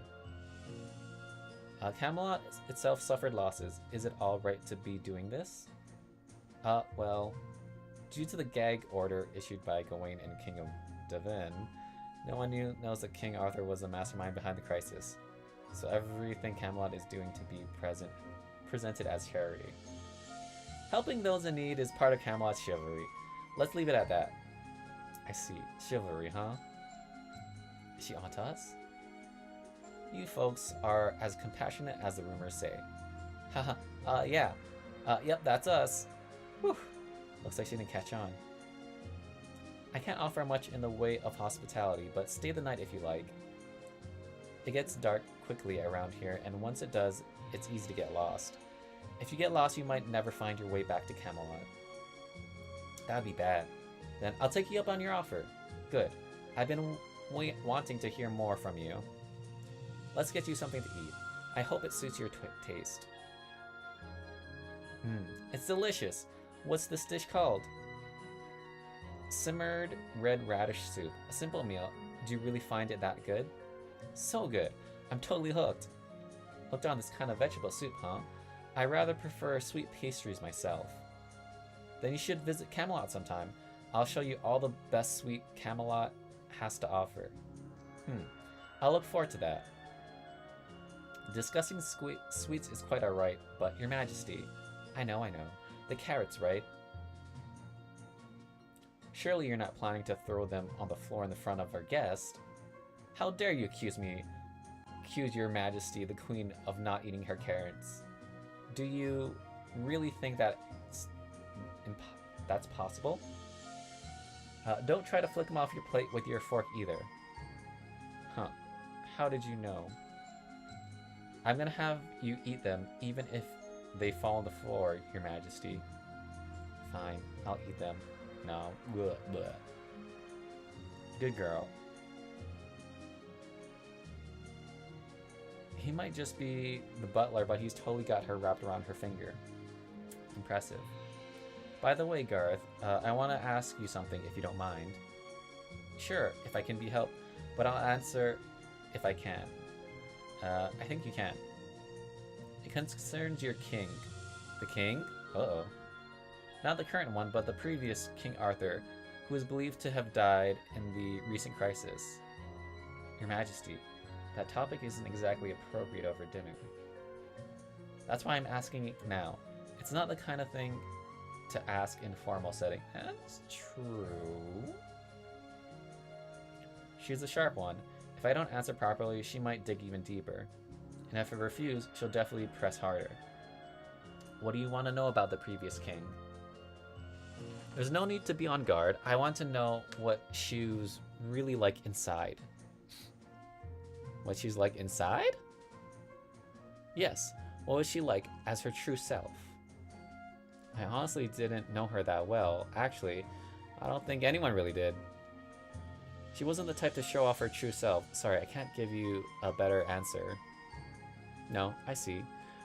Camelot itself suffered losses. Is it alright to be doing this? Well, due to the gag order issued by Gawain and King of Devon, no one knows that King Arthur was the mastermind behind the crisis. So everything Camelot is doing to be presented as charity. Helping those in need is part of Camelot's chivalry. Let's leave it at that. I see. Chivalry, huh? Is she onto us? You folks are as compassionate as the rumors say. Haha, yeah. Yep, that's us. Whew. Looks like she didn't catch on. I can't offer much in the way of hospitality, but stay the night if you like. It gets dark quickly around here, and once it does, it's easy to get lost. If you get lost, you might never find your way back to Camelot. That'd be bad. Then I'll take you up on your offer. Good. I've been wanting to hear more from you. Let's get you something to eat. I hope it suits your taste. It's delicious. What's this dish called? Simmered red radish soup. A simple meal. Do you really find it that good? So good. I'm totally hooked. Hooked on this kind of vegetable soup, huh? I rather prefer sweet pastries myself. Then you should visit Camelot sometime. I'll show you all the best sweet Camelot has to offer. I'll look forward to that. Discussing sweets is quite alright, but Your Majesty... I know. The carrots, right? Surely you're not planning to throw them on the floor in the front of our guest. How dare you accuse me? accuse your majesty, the queen, of not eating her carrots. Do you really think that's possible? Don't try to flick them off your plate with your fork either. Huh. How did you know? I'm gonna have you eat them even if they fall on the floor, your majesty. Fine, I'll eat them. No. Bleh, bleh. Good girl. He might just be the butler, but he's totally got her wrapped around her finger. Impressive. By the way, Garth, I want to ask you something if you don't mind. Sure, if I can be helped, but I'll answer if I can. I think you can. It concerns your king. The king? Uh-oh. Not the current one, but the previous King Arthur, who is believed to have died in the recent crisis. Your Majesty, that topic isn't exactly appropriate over dinner. That's why I'm asking it now. It's not the kind of thing to ask in a formal setting. That's true. She's a sharp one. If I don't answer properly, she might dig even deeper. And if I refuse, she'll definitely press harder. What do you want to know about the previous king? There's no need to be on guard. I want to know what she was really like inside. What she's like inside? Yes. What was she like as her true self? I honestly didn't know her that well. Actually, I don't think anyone really did. She wasn't the type to show off her true self. Sorry, I can't give you a better answer. No, I see.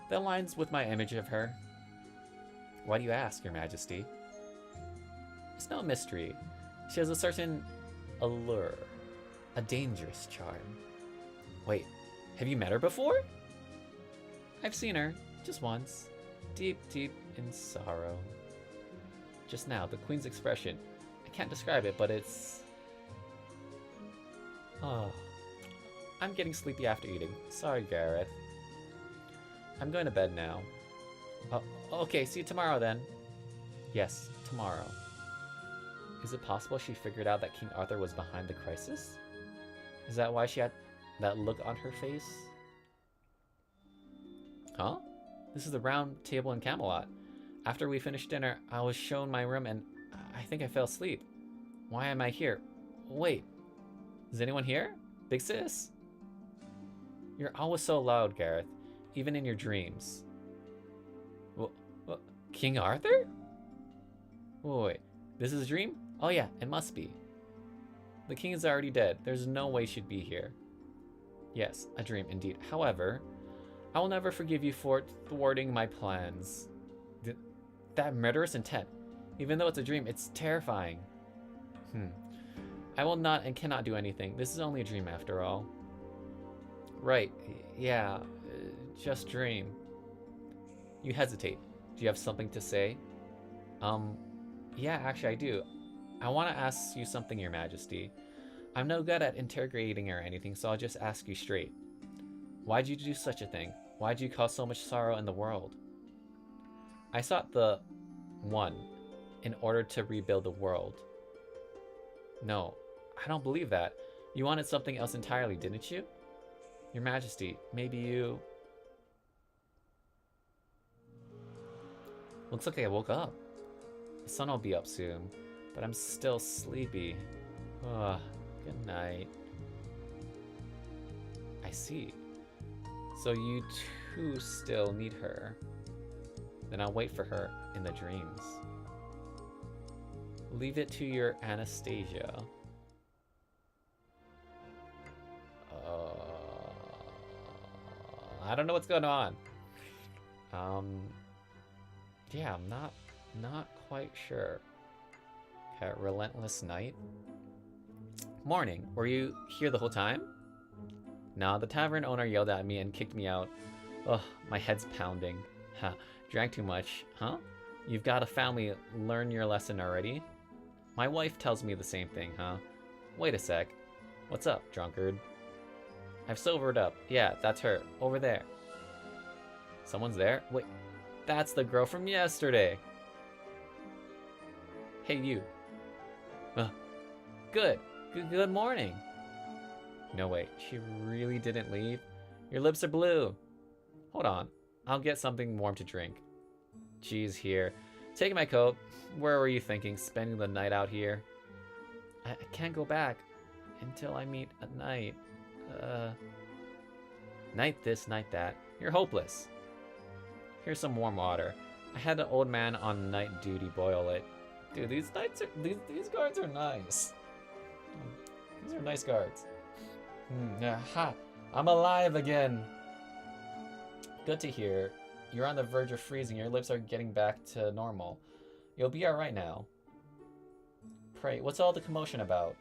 That aligns with my image of her. Why do you ask, Your Majesty? It's no mystery. She has a certain allure. A dangerous charm. Wait, have you met her before? I've seen her, just once. Deep, deep in sorrow. Just now, the Queen's expression. I can't describe it, but it's... Oh. I'm getting sleepy after eating. Sorry, Gareth. I'm going to bed now. Okay, see you tomorrow then. Yes, tomorrow. Is it possible she figured out that King Arthur was behind the crisis? Is that why she had that look on her face? Huh? This is the round table in Camelot. After we finished dinner, I was shown my room and I think I fell asleep. Why am I here? Wait, is anyone here? Big sis? You're always so loud, Gareth, even in your dreams. Well, King Arthur? Wait, this is a dream? Oh yeah, it must be. The king is already dead. There's no way she'd be here. Yes, a dream indeed. However, I will never forgive you for thwarting my plans. That murderous intent. Even though it's a dream, it's terrifying. I will not and cannot do anything. This is only a dream after all. Right, yeah, just dream. You hesitate. Do you have something to say? Yeah, actually I do. I want to ask you something, Your Majesty. I'm no good at interrogating or anything, so I'll just ask you straight. Why'd you do such a thing? Why'd you cause so much sorrow in the world? I sought the One in order to rebuild the world. No, I don't believe that. You wanted something else entirely, didn't you? Your Majesty, maybe you... Looks like I woke up. The sun will be up soon, but I'm still sleepy. Ugh, good night. I see. So you too still need her. Then I'll wait for her in the dreams. Leave it to your Anastasia. I don't know what's going on. Yeah, I'm not quite sure. Okay, relentless night. Morning. Were you here the whole time? No, the tavern owner yelled at me and kicked me out. Ugh, my head's pounding. Ha, drank too much, huh? You've got a family, learn your lesson already? My wife tells me the same thing, huh? Wait a sec. What's up, drunkard? I've sobered up. Yeah, that's her. Over there. Someone's there? Wait, that's the girl from yesterday. Hey, you. Good morning. No, wait, she really didn't leave? Your lips are blue. Hold on. I'll get something warm to drink. Geez, here. Taking my coat. Where were you thinking? Spending the night out here? I can't go back until I meet a knight. Night this, night that. You're hopeless. Here's some warm water. I had the old man on night duty boil it. Dude, these guards are nice. These are nice guards. Ha! I'm alive again. Good to hear. You're on the verge of freezing. Your lips are getting back to normal. You'll be alright now. Pray, what's all the commotion about?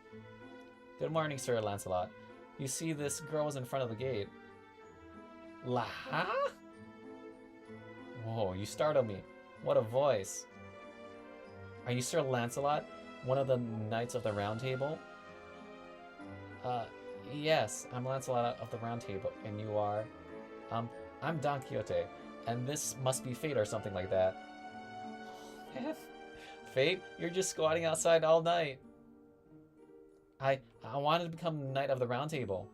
Good morning, Sir Lancelot. You see, this girl was in front of the gate. Whoa, you startled me. What a voice. Are you Sir Lancelot, one of the Knights of the Round Table? Yes, I'm Lancelot of the Round Table, and you are? I'm Don Quixote, and this must be fate or something like that. Fate? You're just squatting outside all night. I wanted to become Knight of the Round Table.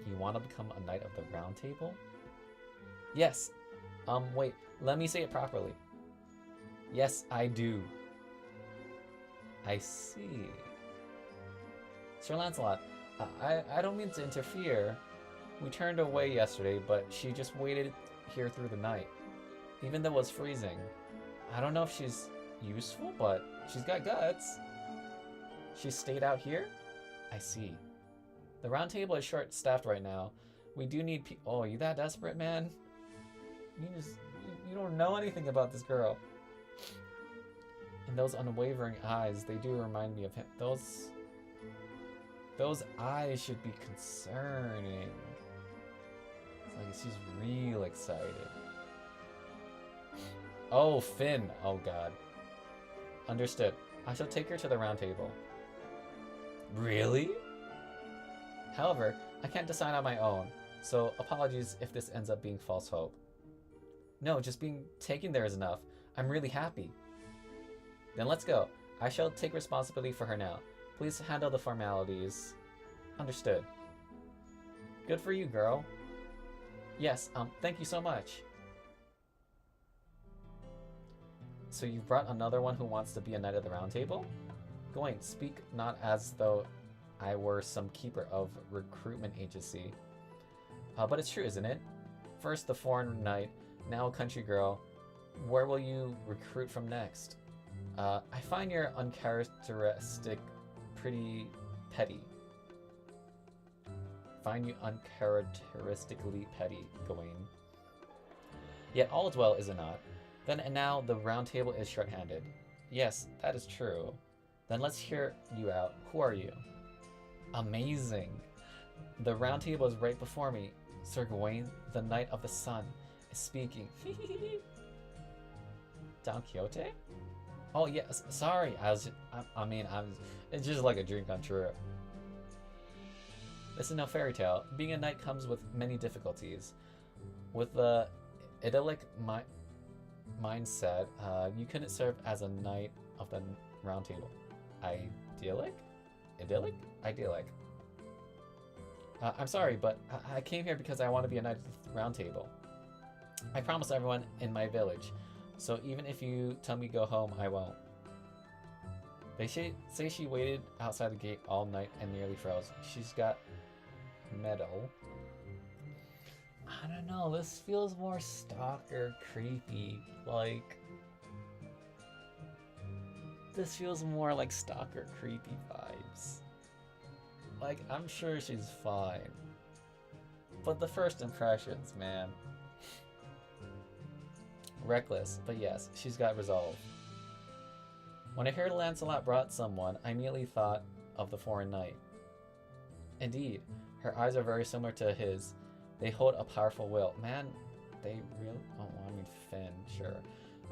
You want to become a Knight of the Round Table? Yes. Wait, let me say it properly. Yes, I do. I see. Sir Lancelot, I don't mean to interfere. We turned away yesterday, but she just waited here through the night. Even though it was freezing. I don't know if she's useful, but she's got guts. She stayed out here? I see. The round table is short-staffed right now. We do need oh, you that desperate, man? You don't know anything about this girl. And those unwavering eyes, they do remind me of him. Those eyes should be concerning. It's like she's real excited. Oh, Finn. Oh, God. Understood. I shall take her to the round table. Really? However, I can't decide on my own, so apologies if this ends up being false hope. No, just being taken there is enough. I'm really happy. Then let's go. I shall take responsibility for her now. Please handle the formalities. Understood. Good for you, girl. Yes, thank you so much. So you've brought another one who wants to be a Knight of the Round Table? Gawain, speak not as though I were some keeper of recruitment agency. But it's true, isn't it? First the foreign knight, now a country girl. Where will you recruit from next? I find your uncharacteristic pretty petty. Find you uncharacteristically petty, Gawain. Yet all is well, is it not? Then and now the round table is short-handed. Yes, that is true. Then let's hear you out. Who are you? Amazing. The round table is right before me. Sir Gawain, the Knight of the Sun, is speaking. Don Quixote? Oh yes, sorry. It's just like a dream come true. This is no fairy tale. Being a knight comes with many difficulties. With the idyllic mindset, you couldn't serve as a Knight of the Round Table. Idyllic? Idyllic? Idyllic. I'm sorry, but I came here because I want to be a Knight of the Round Table. I promised everyone in my village, so even if you tell me go home, I won't. They say she waited outside the gate all night and nearly froze. She's got metal. I don't know, this feels more stalker creepy. Like, this feels more like stalker creepy vibes. Like, I'm sure she's fine. But the first impressions, man. Reckless, but yes, she's got resolve. When I heard Lancelot brought someone, I immediately thought of the foreign knight. Indeed, her eyes are very similar to his. They hold a powerful will. Man, they really... Oh, I mean Finn, sure.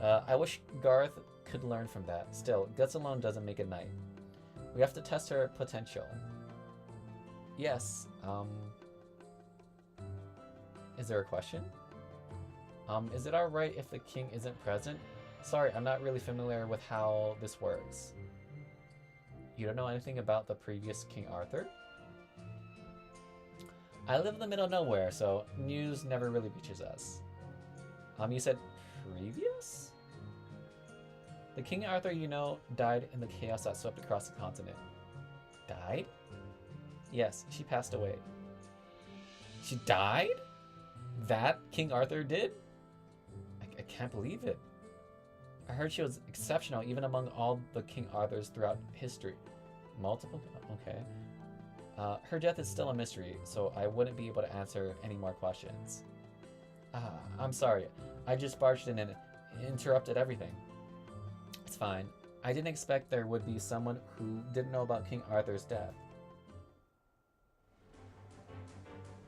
I wish Garth could learn from that. Still, guts alone doesn't make a knight. We have to test her potential. Yes, Is there a question? Is it alright if the king isn't present? Sorry, I'm not really familiar with how this works. You don't know anything about the previous King Arthur? I live in the middle of nowhere, so news never really reaches us. You said previous? The King Arthur you know died in the chaos that swept across the continent. Died? Yes, she passed away. She died? That King Arthur did? I can't believe it. I heard she was exceptional even among all the King Arthurs throughout history. Multiple? Okay. Her death is still a mystery, so I wouldn't be able to answer any more questions. I'm sorry. I just barged in and interrupted everything. It's fine. I didn't expect there would be someone who didn't know about King Arthur's death.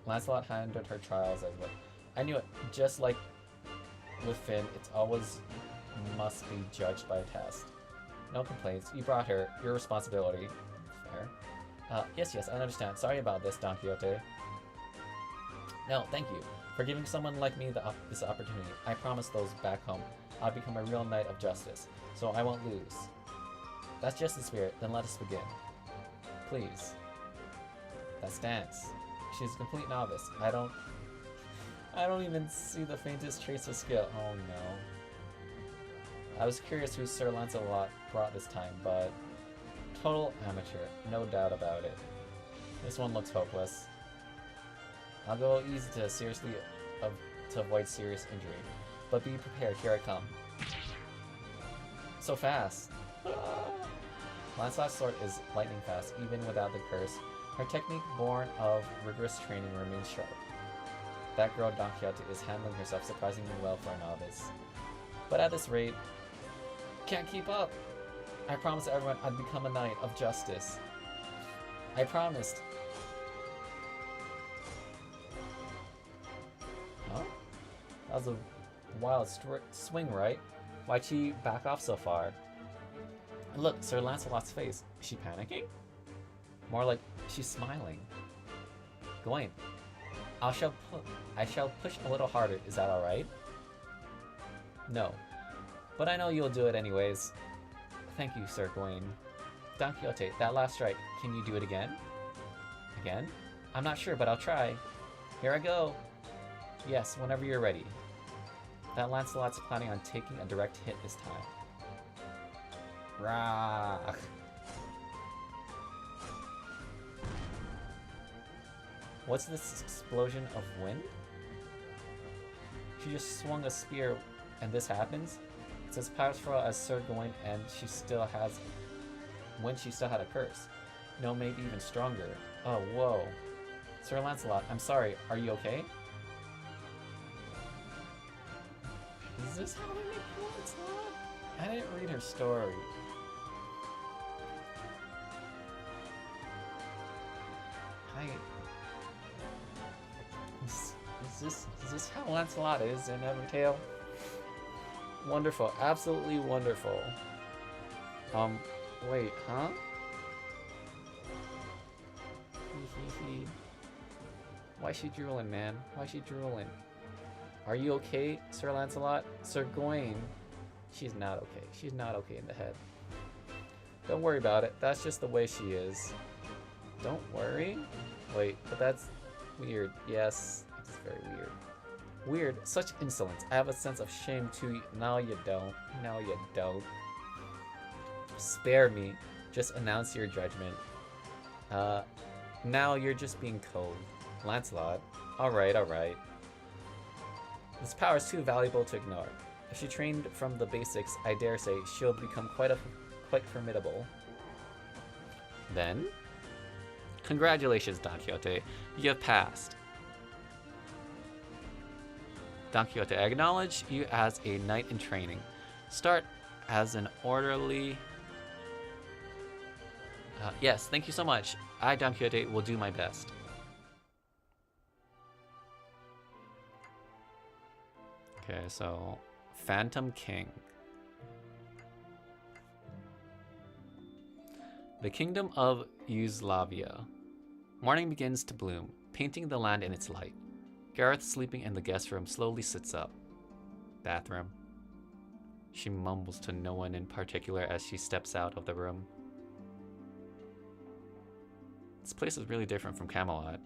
Lancelot handled her trials as well. I knew it. Just like with Finn, it's always must be judged by a test. No complaints. You brought her. Your responsibility. Fair. Yes, I understand. Sorry about this, Don Quixote. No, thank you for giving someone like me this opportunity. I promised those back home I'll become a real knight of justice, so I won't lose. That's just the spirit. Then let us begin. Please. That's dance. She's a complete novice. I don't even see the faintest trace of skill. Oh no. I was curious who Sir Lancelot brought this time, but total amateur, no doubt about it. This one looks hopeless. I'll go easy to avoid serious injury, but be prepared. Here I come. So fast. Lancelot's sword is lightning fast, even without the curse. Her technique, born of rigorous training, remains sharp. That girl Don Quixote is handling herself surprisingly well for a novice. But at this rate, can't keep up. I promised everyone I'd become a knight of justice. I promised. Huh? That was a wild swing, right? Why'd she back off so far? And look, Sir Lancelot's face. Is she panicking? More like she's smiling. Gawain, I shall push a little harder. Is that alright? No. But I know you'll do it anyways. Thank you, Sir Gawain. Don Quixote, that last strike, can you do it again? Again? I'm not sure, but I'll try. Here I go. Yes, whenever you're ready. That Lancelot's planning on taking a direct hit this time. Rah! What's this explosion of wind? She just swung a spear and this happens? It's as powerful as Sir Gawain and she still has... when she still had a curse. No, maybe even stronger. Oh, whoa. Sir Lancelot, I'm sorry. Are you okay? Is this how we make Lancelot? I didn't read her story. Is this how Lancelot is in every tale? Wonderful, absolutely wonderful. Wait, huh? Why is she drooling, man? Why is she drooling? Are you okay, Sir Lancelot? Sir Gawain? She's not okay. She's not okay in the head. Don't worry about it. That's just the way she is. Don't worry? Wait, but that's weird. Yes, it's very weird. Weird. Such insolence. I have a sense of shame too. No, you don't. No, you don't. Spare me. Just announce your judgment. Now you're just being cold. Lancelot. Alright, alright. This power is too valuable to ignore. If she trained from the basics, I dare say she'll become quite formidable. Then? Congratulations, Don Quixote. You have passed. Don Quixote, I acknowledge you as a knight in training. Start as an orderly... yes, thank you so much. I, Don Quixote, will do my best. Okay, so... Phantom King. The Kingdom of Yugoslavia. Morning begins to bloom, painting the land in its light. Gareth, sleeping in the guest room, slowly sits up. Bathroom. She mumbles to no one in particular as she steps out of the room. This place is really different from Camelot.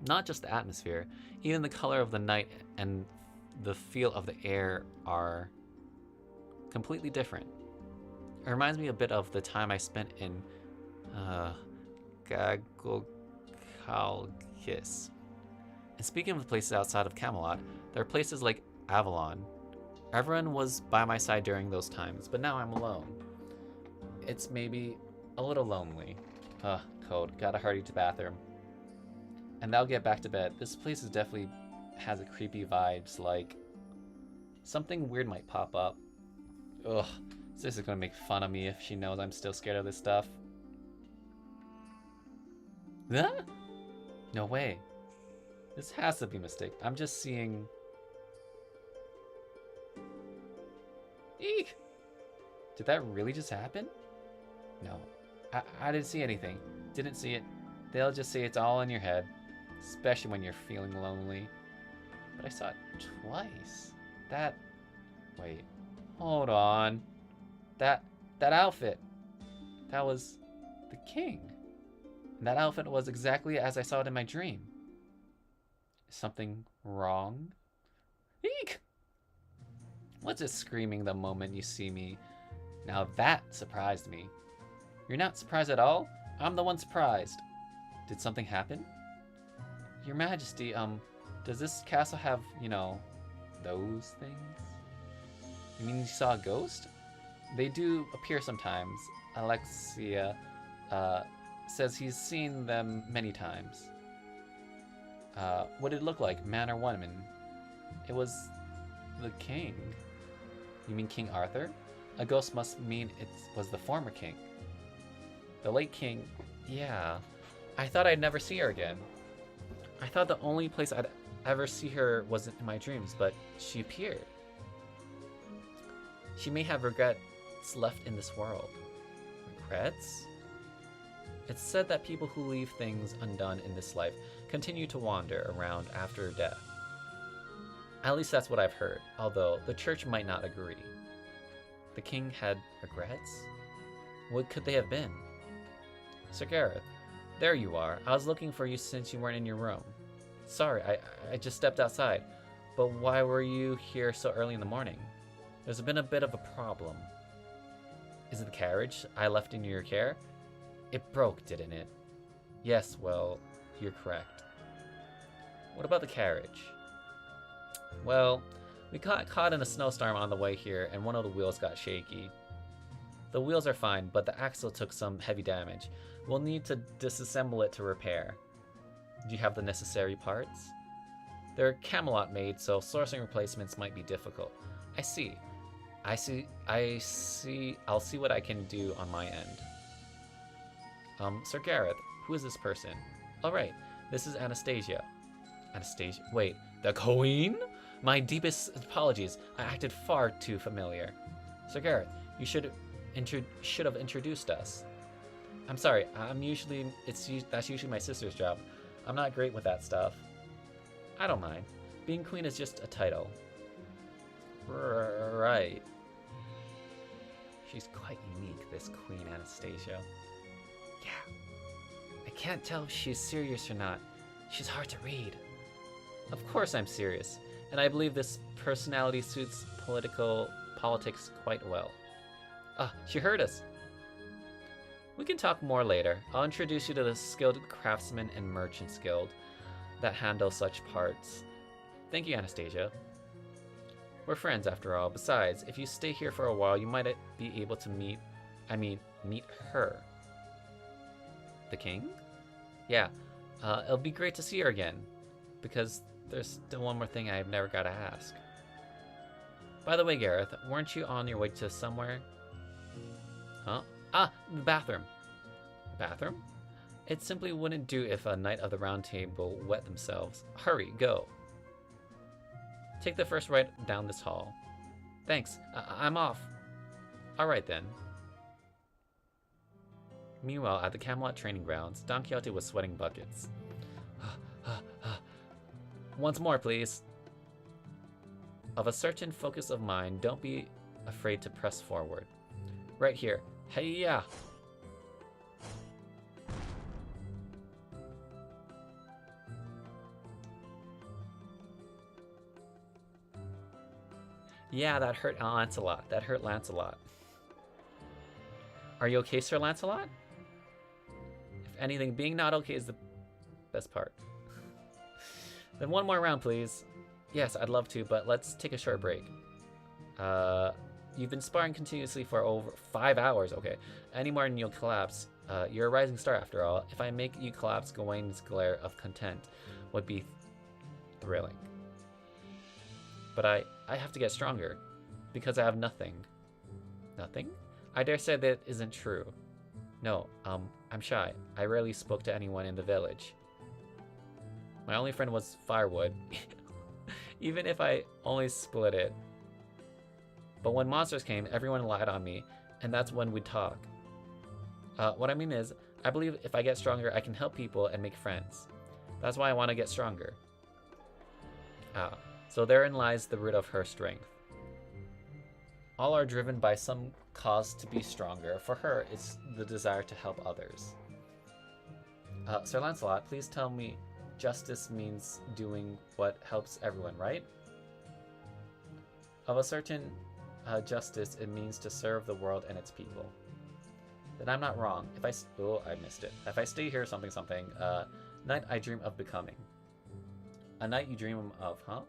Not just the atmosphere, even the color of the night and the feel of the air are completely different. It reminds me a bit of the time I spent in Gagogalkis. And speaking of the places outside of Camelot, there are places like Avalon. Everyone was by my side during those times, but now I'm alone. It's maybe a little lonely. Cold. Gotta hurry to the bathroom. And I'll get back to bed. This place is definitely has a creepy vibes, like something weird might pop up. Ugh, this is gonna make fun of me if she knows I'm still scared of this stuff. Huh? No way. This has to be a mistake. I'm just seeing... Eek! Did that really just happen? No. I didn't see anything. Didn't see it. They'll just say it's all in your head. Especially when you're feeling lonely. But I saw it twice. That... Wait. Hold on. That outfit. That was the king. And that outfit was exactly as I saw it in my dream. Is something wrong? Eek! What's it screaming the moment you see me? Now that surprised me. You're not surprised at all? I'm the one surprised. Did something happen? Your Majesty, does this castle have, you know, those things? You mean you saw a ghost? They do appear sometimes. Anastasia, says he's seen them many times. What did it look like, man or woman? It was the king. You mean King Arthur? A ghost must mean it was the former king. The late king, yeah. I thought I'd never see her again. I thought the only place I'd ever see her was in my dreams, but she appeared. She may have regrets left in this world. Regrets? It's said that people who leave things undone in this life continue to wander around after death. At least that's what I've heard, although the church might not agree. The king had regrets? What could they have been? Sir Gareth, there you are. I was looking for you since you weren't in your room. Sorry, I just stepped outside. But why were you here so early in the morning? There's been a bit of a problem. Is it the carriage I left in your care? It broke, didn't it? Yes, well, you're correct. What about the carriage? Well, we got caught in a snowstorm on the way here, and one of the wheels got shaky. The wheels are fine, but the axle took some heavy damage. We'll need to disassemble it to repair. Do you have the necessary parts? They're Camelot made, so sourcing replacements might be difficult. I see. I'll see what I can do on my end. Sir Gareth, who is this person? All right, this is Anastasia. Anastasia? Wait, the queen? My deepest apologies. I acted far too familiar. Sir Gareth, you should have introduced us. I'm sorry. That's usually my sister's job. I'm not great with that stuff. I don't mind. Being queen is just a title. Right. She's quite unique, this Queen Anastasia. Yeah. I can't tell if she's serious or not. She's hard to read. Of course I'm serious, and I believe this personality suits politics quite well. Ah, she heard us. We can talk more later. I'll introduce you to the skilled craftsmen and merchants guild that handle such parts. Thank you, Anastasia. We're friends after all. Besides, if you stay here for a while, you might be able to meet her. The king? Yeah, it'll be great to see her again, because there's still one more thing I've never got to ask. By the way, Gareth, weren't you on your way to somewhere? Huh? Ah, the bathroom. Bathroom? It simply wouldn't do if a Knight of the Round Table wet themselves. Hurry, go. Take the first right down this hall. Thanks, I'm off. Alright then. Meanwhile, at the Camelot training grounds, Don Quixote was sweating buckets. Once more, please. Of a certain focus of mind, don't be afraid to press forward. Right here. Hey-ya! Yeah, that hurt Lancelot. That hurt Lancelot. Are you okay, Sir Lancelot? If anything, being not okay is the best part. Then one more round, please. Yes, I'd love to, but let's take a short break. You've been sparring continuously for over 5 hours. Okay, any more and you'll collapse. You're a rising star after all. If I make you collapse, Gawain's glare of content would be thrilling. But I have to get stronger, because I have nothing. Nothing? I dare say that isn't true. No, I'm shy. I rarely spoke to anyone in the village. My only friend was firewood, even if I only split it. But when monsters came, everyone lied on me, and that's when we'd talk. What I mean is, I believe if I get stronger, I can help people and make friends. That's why I want to get stronger. So therein lies the root of her strength. All are driven by some cause to be stronger. For her, it's the desire to help others. Sir Lancelot, please tell me justice means doing what helps everyone, right? Of a certain justice, it means to serve the world and its people. Then I'm not wrong. If I missed it. If I stay here, something, knight I dream of becoming. A knight you dream of, huh?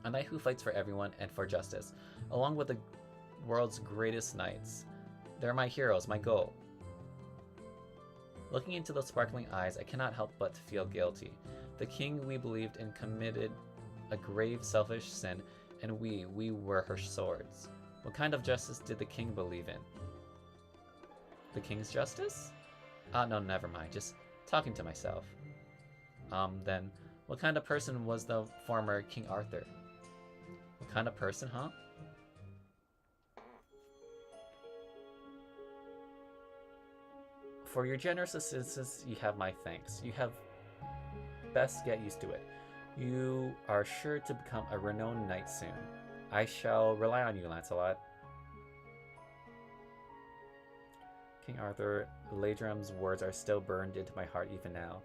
A knight who fights for everyone and for justice, along with the world's greatest knights. They're my heroes, my goal. Looking into those sparkling eyes, I cannot help but to feel guilty. The king we believed in committed a grave selfish sin, and we were her swords. What kind of justice did the king believe in? The king's justice? No, never mind. Just talking to myself. Then, what kind of person was the former King Arthur? What kind of person, huh? For your generous assistance, you have my thanks. You have best get used to it. You are sure to become a renowned knight soon. I shall rely on you, Lancelot. King Arthur, Ladram's words are still burned into my heart even now,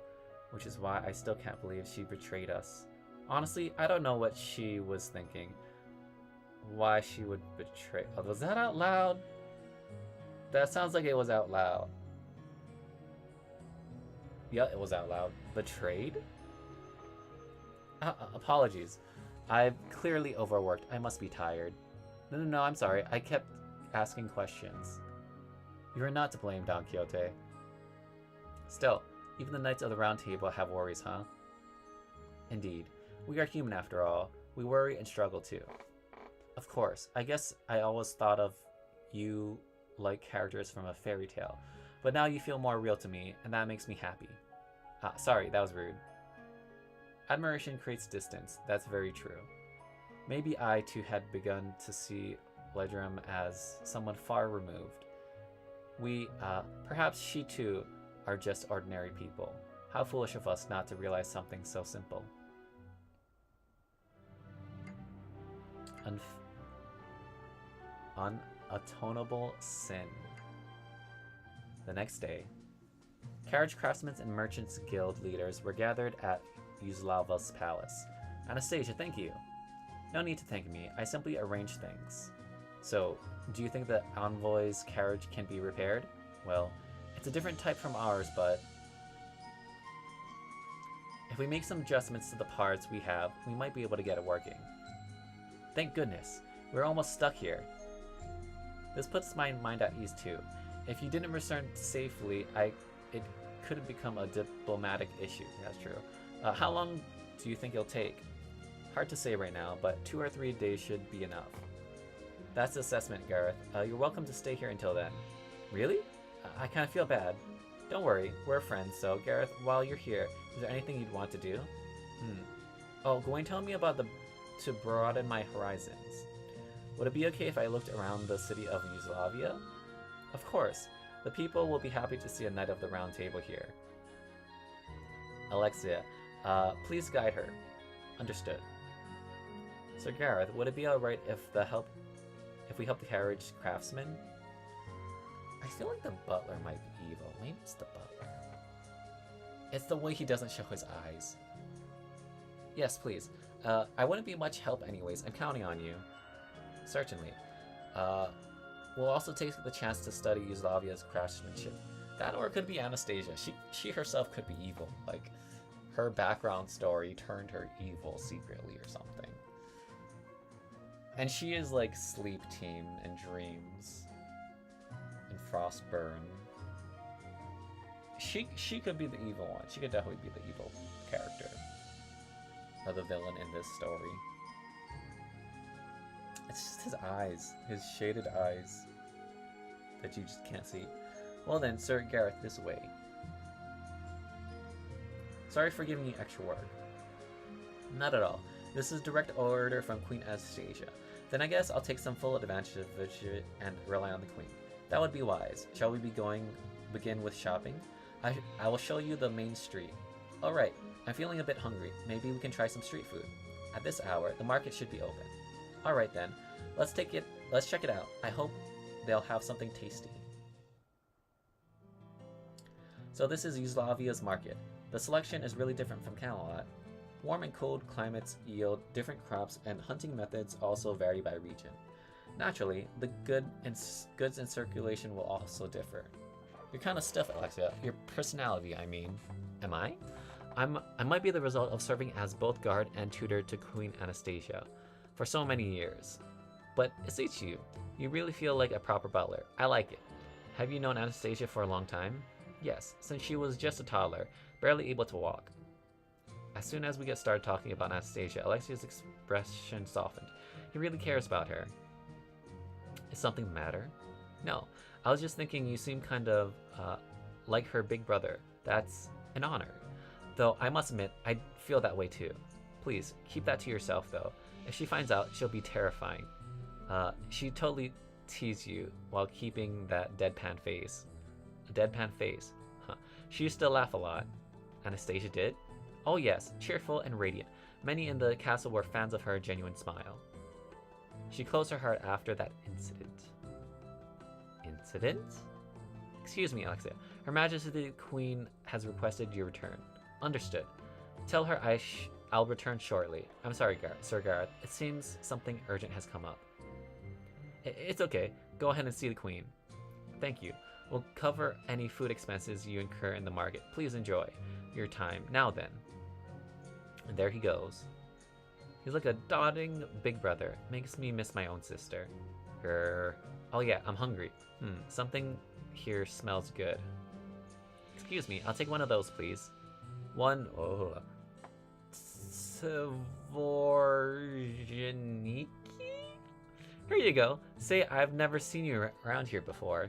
which is why I still can't believe she betrayed us. Honestly, I don't know what she was thinking. Why she would betray... Oh, was that out loud? That sounds like it was out loud. Yeah, it was out loud. Betrayed? Apologies. I've clearly overworked. I must be tired. No, I'm sorry. I kept asking questions. You are not to blame, Don Quixote. Still, even the Knights of the Round Table have worries, huh? Indeed. We are human after all. We worry and struggle too. Of course. I guess I always thought of you like characters from a fairy tale. But now you feel more real to me, and that makes me happy. Sorry, that was rude. Admiration creates distance. That's very true. Maybe I too had begun to see Ledram as someone far removed. Perhaps she too are just ordinary people. How foolish of us not to realize something so simple. Unatonable sin. The next day, carriage craftsmen and merchants guild leaders were gathered at Uslava's palace. Anastasia, thank you. No need to thank me. I simply arranged things. So, do you think the envoy's carriage can be repaired? Well, it's a different type from ours, but if we make some adjustments to the parts we have, we might be able to get it working. Thank goodness. We're almost stuck here. This puts my mind at ease too. If you didn't return safely, it could become a diplomatic issue. That's true. How long do you think it'll take? Hard to say right now, but 2 or 3 days should be enough. That's the assessment, Gareth. You're welcome to stay here until then. Really? I kind of feel bad. Don't worry, we're friends, so Gareth, while you're here, is there anything you'd want to do? Oh, Gawain, tell me about to broaden my horizons. Would it be okay if I looked around the city of Yugoslavia? Of course. The people will be happy to see a Knight of the Round Table here. Alexia, please guide her. Understood. Sir Gareth, would it be alright if we help the carriage craftsman? I feel like the butler might be evil. Maybe it's the butler. It's the way he doesn't show his eyes. Yes, please. I wouldn't be much help anyways. I'm counting on you. Certainly. Uh, we'll also take the chance to study Yugoslavia's craftsmanship. That or it could be Anastasia. She herself could be evil. Like, her background story turned her evil secretly or something. And she is like Sleep Team and Dreams and Frostburn. She could be the evil one. She could definitely be the evil character. Or the villain in this story. It's just his eyes. His shaded eyes. That you just can't see. Well then, Sir Gareth, this way. Sorry for giving you extra work. Not at all. This is direct order from Queen Anastasia. Then I guess I'll take some full advantage of it and rely on the Queen. That would be wise. Shall we begin with shopping? I will show you the main street. Alright, I'm feeling a bit hungry. Maybe we can try some street food. At this hour, the market should be open. Alright then, let's check it out. I hope they'll have something tasty. So this is Yugoslavia's market. The selection is really different from Camelot. Warm and cold climates yield different crops, and hunting methods also vary by region. Naturally, the goods in circulation will also differ. You're kind of stiff, Alexia. Your personality, I mean. Am I? I might be the result of serving as both guard and tutor to Queen Anastasia for so many years. But it suits you. You really feel like a proper butler. I like it. Have you known Anastasia for a long time? Yes, since she was just a toddler, barely able to walk. As soon as we get started talking about Anastasia, Alexia's expression softened. He really cares about her. Is something the matter? No, I was just thinking you seem kind of like her big brother. That's an honor. Though I must admit, I feel that way too. Please, keep that to yourself though. If she finds out, she'll be terrifying. She totally tease you while keeping that deadpan face. A deadpan face? Huh. She used to laugh a lot. Anastasia did? Oh yes, cheerful and radiant. Many in the castle were fans of her genuine smile. She closed her heart after that incident. Incident? Excuse me, Alexia. Her Majesty the Queen has requested your return. Understood. Tell her I'll return shortly. I'm sorry, Sir Gareth. It seems something urgent has come up. It's okay. Go ahead and see the Queen. Thank you. We'll cover any food expenses you incur in the market. Please enjoy your time. Now then. And there he goes. He's like a doting big brother. Makes me miss my own sister. Oh yeah, I'm hungry. Something here smells good. Excuse me, I'll take one of those, please. One, Svorjaniki? Here you go. Say I've never seen you around here before.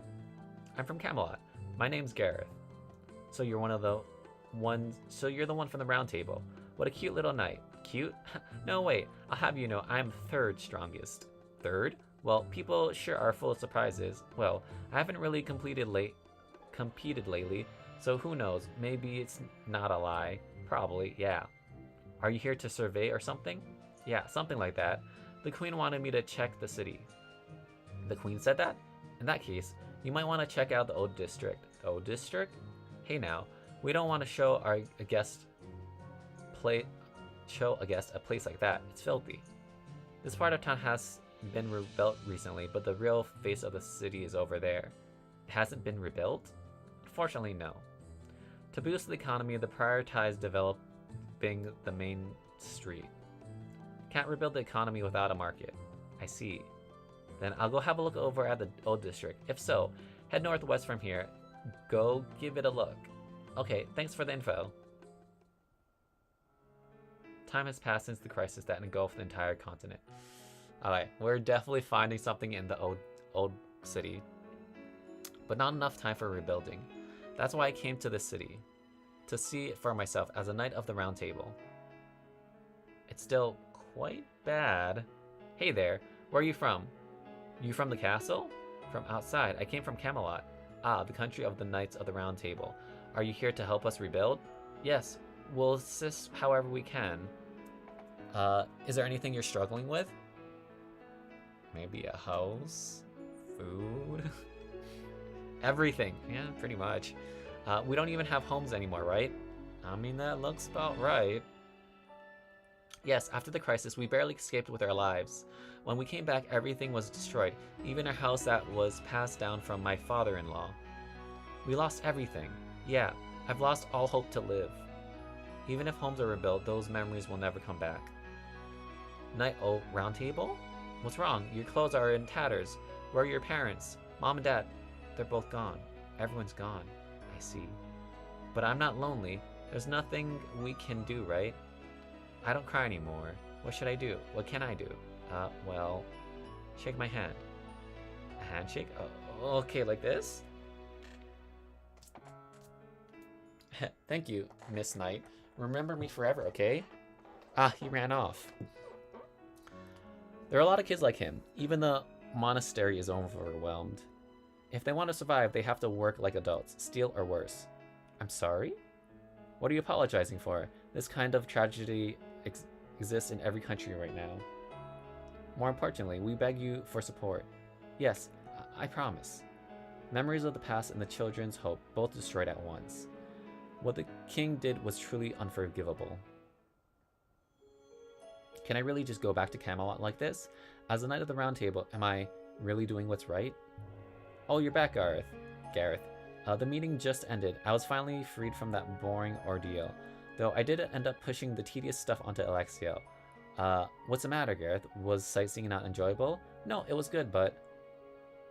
I'm from Camelot. My name's Gareth. So you're the one from the round table. What a cute little knight. Cute? No, wait. I'll have you know I'm third strongest. Third? Well, people sure are full of surprises. Well, I haven't really competed lately, so who knows? Maybe it's not a lie. Probably, yeah. Are you here to survey or something? Yeah, something like that. The Queen wanted me to check the city. The Queen said that? In that case, you might want to check out the Old District. Old District? Hey now, we don't want to show a guest a place like that. It's filthy. This part of town has been rebuilt recently, but the real face of the city is over there. It hasn't been rebuilt? Unfortunately, no. To boost the economy, they prioritize developing the main street. Can't rebuild the economy without a market. I see. Then I'll go have a look over at the Old District. If so, head northwest from here. Go give it a look. Okay, thanks for the info. Time has passed since the crisis that engulfed the entire continent. Alright, we're definitely finding something in the old city. But not enough time for rebuilding. That's why I came to this city. To see it for myself as a knight of the round table. It's still quite bad. Hey there, where are you from? You from the castle? From outside. I came from Camelot. Ah, the country of the Knights of the Round Table. Are you here to help us rebuild? Yes, we'll assist however we can. Is there anything you're struggling with? Maybe a house? Food? Everything. Yeah, pretty much. We don't even have homes anymore, right? I mean, that looks about right. Yes, after the crisis, we barely escaped with our lives. When we came back, everything was destroyed, even our house that was passed down from my father-in-law. We lost everything. Yeah, I've lost all hope to live. Even if homes are rebuilt, those memories will never come back. Night O round table? What's wrong? Your clothes are in tatters. Where are your parents? Mom and Dad? They're both gone. Everyone's gone. I see. But I'm not lonely. There's nothing we can do, right? I don't cry anymore. What should I do? What can I do? Well, shake my hand. A handshake? Oh, okay, like this? Thank you, Miss Knight. Remember me forever, okay? Ah, he ran off. There are a lot of kids like him. Even the monastery is overwhelmed. If they want to survive, they have to work like adults, steal or worse. I'm sorry? What are you apologizing for? This kind of tragedy exists in every country right now. More importantly, we beg you for support. Yes, I promise. Memories of the past and the children's hope, both destroyed at once. What the king did was truly unforgivable. Can I really just go back to Camelot like this? As the Knight of the Round Table, am I really doing what's right? Oh, you're back, Gareth. The meeting just ended. I was finally freed from that boring ordeal. Though I did end up pushing the tedious stuff onto Alexiel. What's the matter, Gareth? Was sightseeing not enjoyable? No, it was good, but...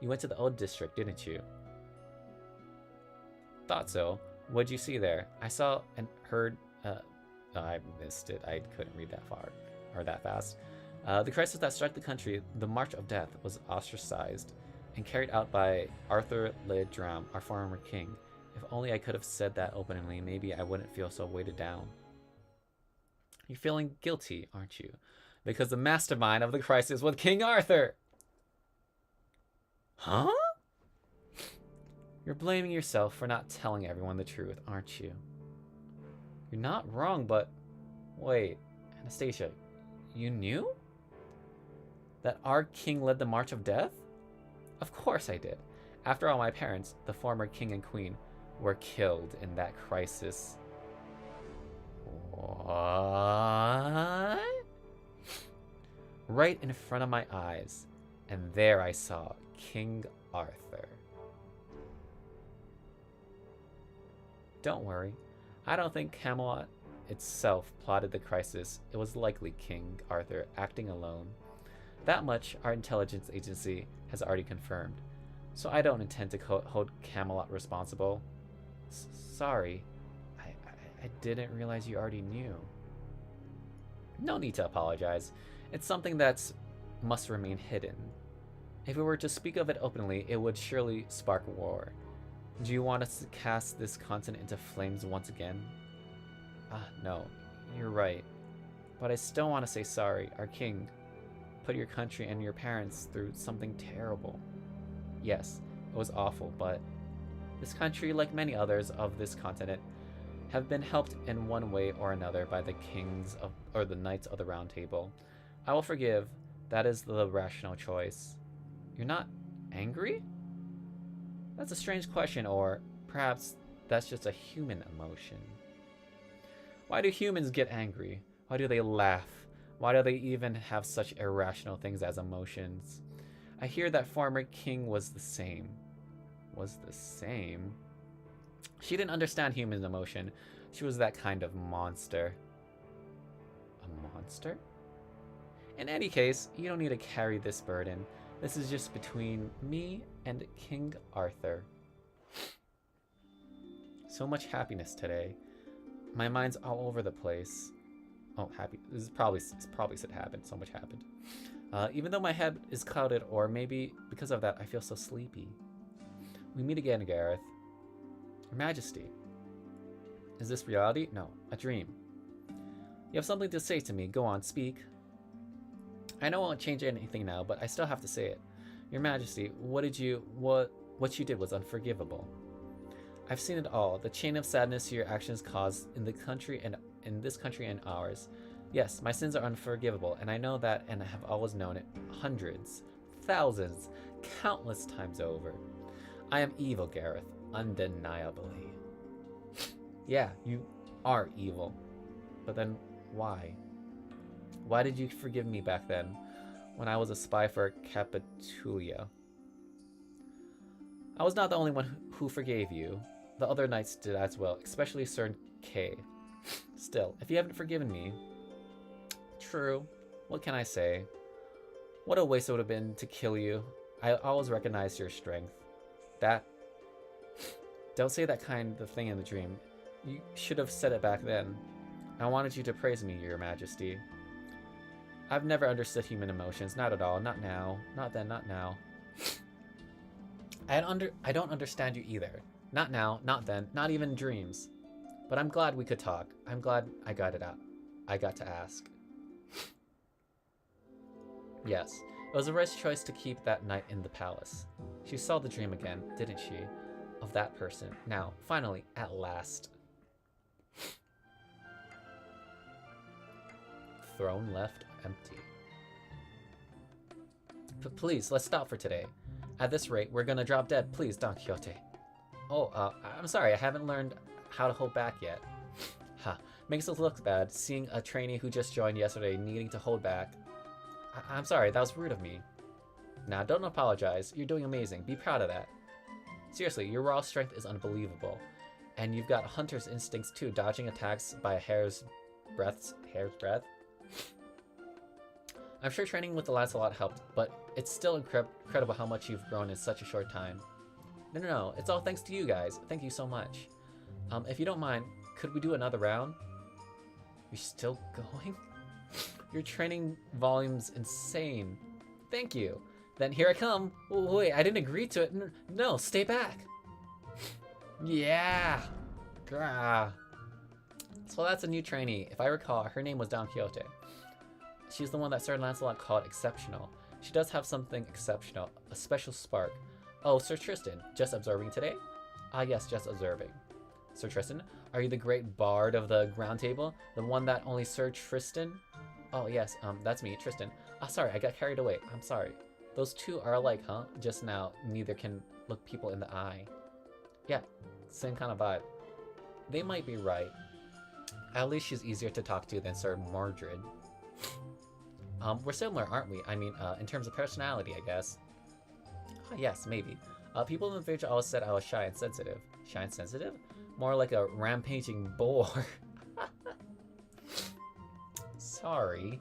You went to the Old District, didn't you? Thought so. What'd you see there? I saw and heard... I missed it. I couldn't read that far. Or that fast. The crisis that struck the country, the March of Death, was ostracized and carried out by Arthur Le Dram, our former king. If only I could have said that openly, maybe I wouldn't feel so weighted down. You're feeling guilty, aren't you? Because the mastermind of the crisis was King Arthur! Huh? You're blaming yourself for not telling everyone the truth, aren't you? You're not wrong, but... Wait, Anastasia, you knew? That our king led the March of Death? Of course I did. After all, my parents, the former king and queen, were killed in that crisis. What? Right in front of my eyes. And there I saw King Arthur. Don't worry. I don't think Camelot itself plotted the crisis. It was likely King Arthur acting alone. That much our intelligence agency has already confirmed. So I don't intend to hold Camelot responsible. Sorry. I didn't realize you already knew. No need to apologize. It's something that must remain hidden. If we were to speak of it openly, it would surely spark war. Do you want us to cast this continent into flames once again? No. You're right. But I still want to say sorry. Our king put your country and your parents through something terrible. Yes, it was awful, but this country, like many others of this continent, have been helped in one way or another by the kings of, or the knights of the Round Table. I will forgive. That is the rational choice. You're not angry? That's a strange question, or perhaps that's just a human emotion. Why do humans get angry? Why do they laugh? Why do they even have such irrational things as emotions? I hear that former king was the same. Was the same? She didn't understand human emotion. She was that kind of monster. A monster? In any case, you don't need to carry this burden. This is just between me and King Arthur. So much happiness today. My mind's all over the place. Oh, happy. This probably said happened. So much happened. Even though my head is clouded, or maybe because of that, I feel so sleepy. We meet again, Gareth. Your Majesty. Is this reality? No, a dream. You have something to say to me. Go on, speak. I know it won't change anything now, but I still have to say it. Your Majesty, what you did was unforgivable. I've seen it all. The chain of sadness your actions caused in the country and in this country and ours. Yes, my sins are unforgivable, and I know that, and I have always known it hundreds, thousands, countless times over. I am evil, Gareth, undeniably. Yeah, you are evil. But then why? Why did you forgive me back then, when I was a spy for Capitulia? I was not the only one who forgave you. The other knights did as well, especially Sir Kay. Still, if you haven't forgiven me... True. What can I say? What a waste it would have been to kill you. I always recognized your strength. That... Don't say that kind of thing in the dream. You should have said it back then. I wanted you to praise me, Your Majesty. I've never understood human emotions. Not at all. Not now. Not then. Not now. I don't understand you either. Not now. Not then. Not even in dreams. But I'm glad we could talk. I'm glad I got it out. I got to ask. Yes, it was a right choice to keep that night in the palace. She saw the dream again, didn't she? Of that person. Now, finally, at last. Throne left empty. Please, let's stop for today. At this rate, we're gonna drop dead. Please, Don Quixote. Oh, I'm sorry, I haven't learned how to hold back yet. Ha, makes us look bad, seeing a trainee who just joined yesterday needing to hold back. I'm sorry, that was rude of me. Nah, don't apologize. You're doing amazing. Be proud of that. Seriously, your raw strength is unbelievable. And you've got hunter's instincts too, dodging attacks by a hair's breadth. I'm sure training with the Lancelot helped, but it's still incredible how much you've grown in such a short time. No, it's all thanks to you guys. Thank you so much. If you don't mind, could we do another round? You're still going? Your training volume's insane. Thank you. Then here I come. Oh, wait, I didn't agree to it. No, stay back. Yeah. Grah. So that's a new trainee. If I recall, her name was Don Quixote. She's the one that Sir Lancelot called exceptional. She does have something exceptional, a special spark. Oh, Sir Tristan, just observing today? Ah yes, just observing. Sir Tristan, are you the great bard of the Round Table? The one that only Sir Tristan? Oh yes, that's me, Tristan. Ah, sorry, I got carried away. I'm sorry. Those two are alike, huh? Just now, neither can look people in the eye. Yeah, same kind of vibe. They might be right. At least she's easier to talk to than Sir Mordred. We're similar, aren't we? I mean, in terms of personality, I guess. Oh, yes, maybe. People in the village always said I was shy and sensitive. Shy and sensitive? More like a rampaging boar. Sorry.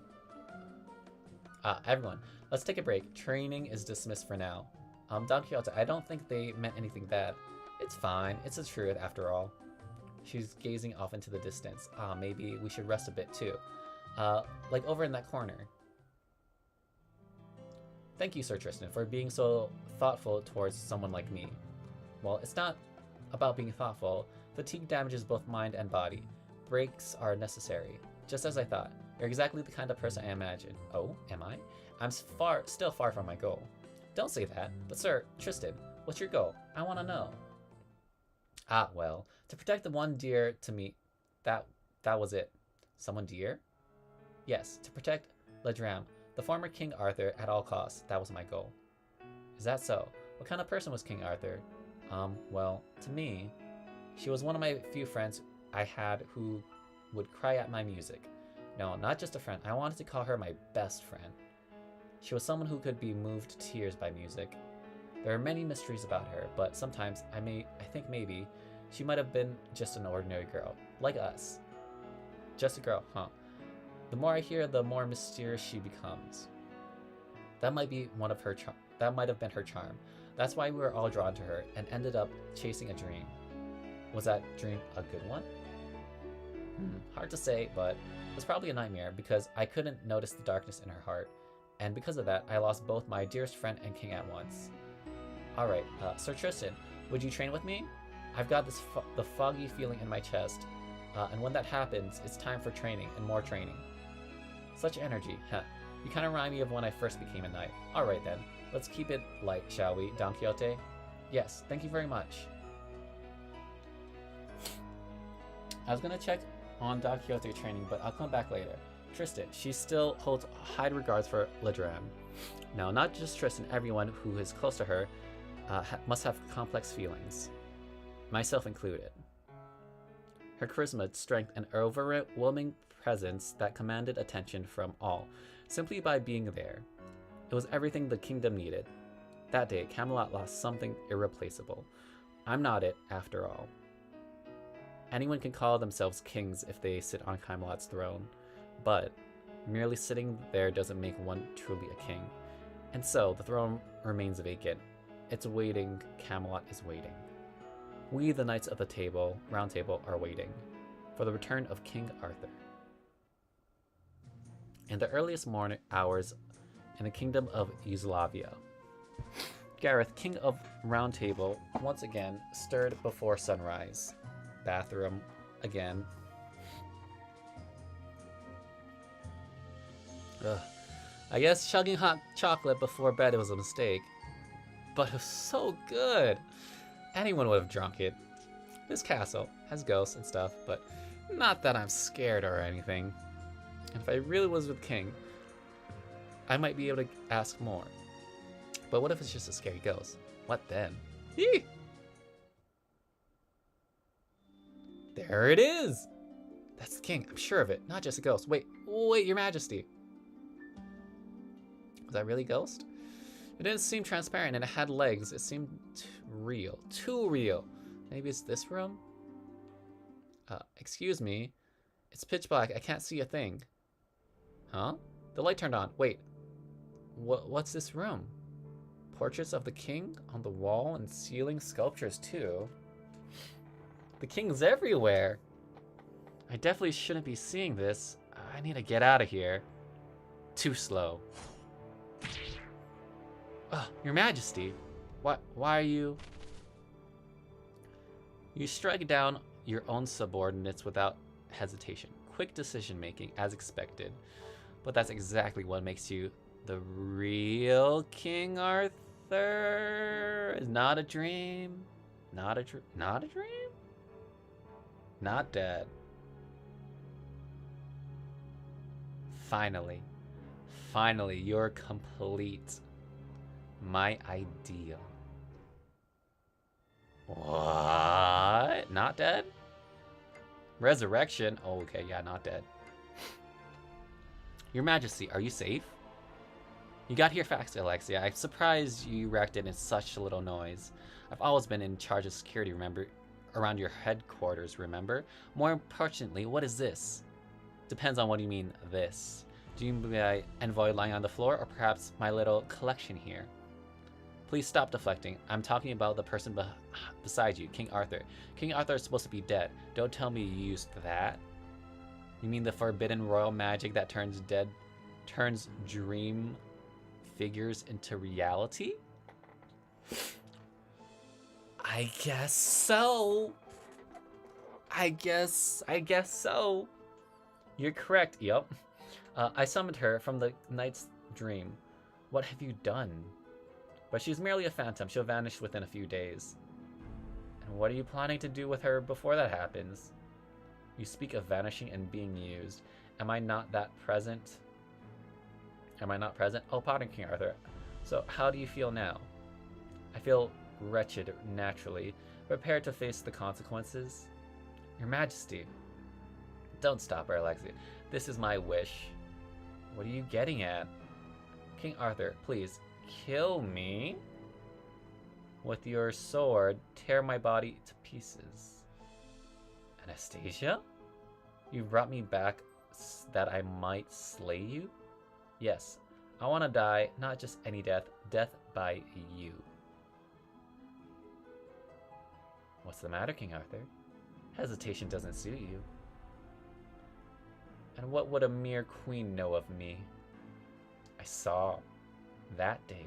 Everyone, let's take a break. Training is dismissed for now. Don Quixote, I don't think they meant anything bad. It's fine. It's the truth, after all. She's gazing off into the distance. Maybe we should rest a bit, too. Like over in that corner. Thank you, Sir Tristan, for being so thoughtful towards someone like me. Well, it's not about being thoughtful. Fatigue damages both mind and body. Breaks are necessary. Just as I thought. You're exactly the kind of person I imagined. Oh, am I? I'm still far from my goal. Don't say that. But Sir Tristan, what's your goal? I want to know. Well, to protect the one dear to me, that was it. Someone dear? Yes, to protect Ledram, the former King Arthur, at all costs. That was my goal. Is that so? What kind of person was King Arthur? Well, to me, she was one of my few friends I had who would cry at my music. No, not just a friend. I wanted to call her my best friend. She was someone who could be moved to tears by music. There are many mysteries about her, but sometimes I think maybe she might have been just an ordinary girl, like us. Just a girl, huh? The more I hear, the more mysterious she becomes. That might be one of her that might have been her charm. That's why we were all drawn to her and ended up chasing a dream. Was that dream a good one? Hard to say, but it was probably a nightmare because I couldn't notice the darkness in her heart. And because of that, I lost both my dearest friend and king at once. Alright, Sir Tristan, would you train with me? I've got the foggy feeling in my chest. And when that happens, it's time for training and more training. Such energy, huh? You kind of remind me of when I first became a knight. Alright then, let's keep it light, shall we, Don Quixote? Yes, thank you very much. I was gonna check on Don Quixote training, but I'll come back later. Tristan, she still holds high regards for Ledram. Now, not just Tristan, everyone who is close to her must have complex feelings. Myself included. Her charisma, strength, and overwhelming presence that commanded attention from all, simply by being there. It was everything the kingdom needed. That day, Camelot lost something irreplaceable. I'm not it, after all. Anyone can call themselves kings if they sit on Camelot's throne, but merely sitting there doesn't make one truly a king. And so, the throne remains vacant. It's waiting. Camelot is waiting. We, the Knights of the Round Table, are waiting for the return of King Arthur. In the earliest morning hours in the kingdom of Yugoslavia, Gareth, King of Round Table, once again stirred before sunrise. Bathroom again. Ugh. I guess chugging hot chocolate before bed was a mistake, but it was so good. Anyone would have drunk it. This castle has ghosts and stuff, but not that I'm scared or anything. If I really was with King, I might be able to ask more. But what if it's just a scary ghost? What then? Eee! There it is! That's the king, I'm sure of it. Not just a ghost. Wait, your majesty. Was that really a ghost? It didn't seem transparent and it had legs. It seemed real. Too real. Maybe it's this room? Excuse me. It's pitch black. I can't see a thing. Huh? The light turned on. Wait. What's this room? Portraits of the king on the wall and ceiling, sculptures too. The king's everywhere. I definitely shouldn't be seeing this. I need to get out of here. Too slow. Your Majesty. Why are you... You strike down your own subordinates without hesitation. Quick decision making, as expected. But that's exactly what makes you the real King Arthur. Not a dream. Not a dream. Not dead. Finally, you're complete. My ideal. What? Not dead? Resurrection? Oh, okay, yeah, not dead. Your Majesty, are you safe? You got here fast, Alexia. I'm surprised you wrecked it in such a little noise. I've always been in charge of security, remember? Around your headquarters, remember? More importantly, what is this? Depends on what you mean, this. Do you mean my envoy lying on the floor, or perhaps my little collection here? Please stop deflecting. I'm talking about the person beside you, King Arthur. King Arthur is supposed to be dead. Don't tell me you used that. You mean the forbidden royal magic that turns dream figures into reality? I guess so. I guess so. You're correct, yup. I summoned her from the night's dream. What have you done? But she's merely a phantom. She'll vanish within a few days. And what are you planning to do with her before that happens? You speak of vanishing and being used. Am I not present? Oh, pardon, King Arthur. So, how do you feel now? I feel wretched, naturally, prepared to face the consequences. Your Majesty. Don't stop her, Alexia. This is my wish. What are you getting at? King Arthur, please, kill me. With your sword, tear my body to pieces. Anastasia? You brought me back that I might slay you? Yes, I want to die, not just any death by you. What's the matter, King Arthur? Hesitation doesn't suit you. And what would a mere queen know of me? I saw, that day,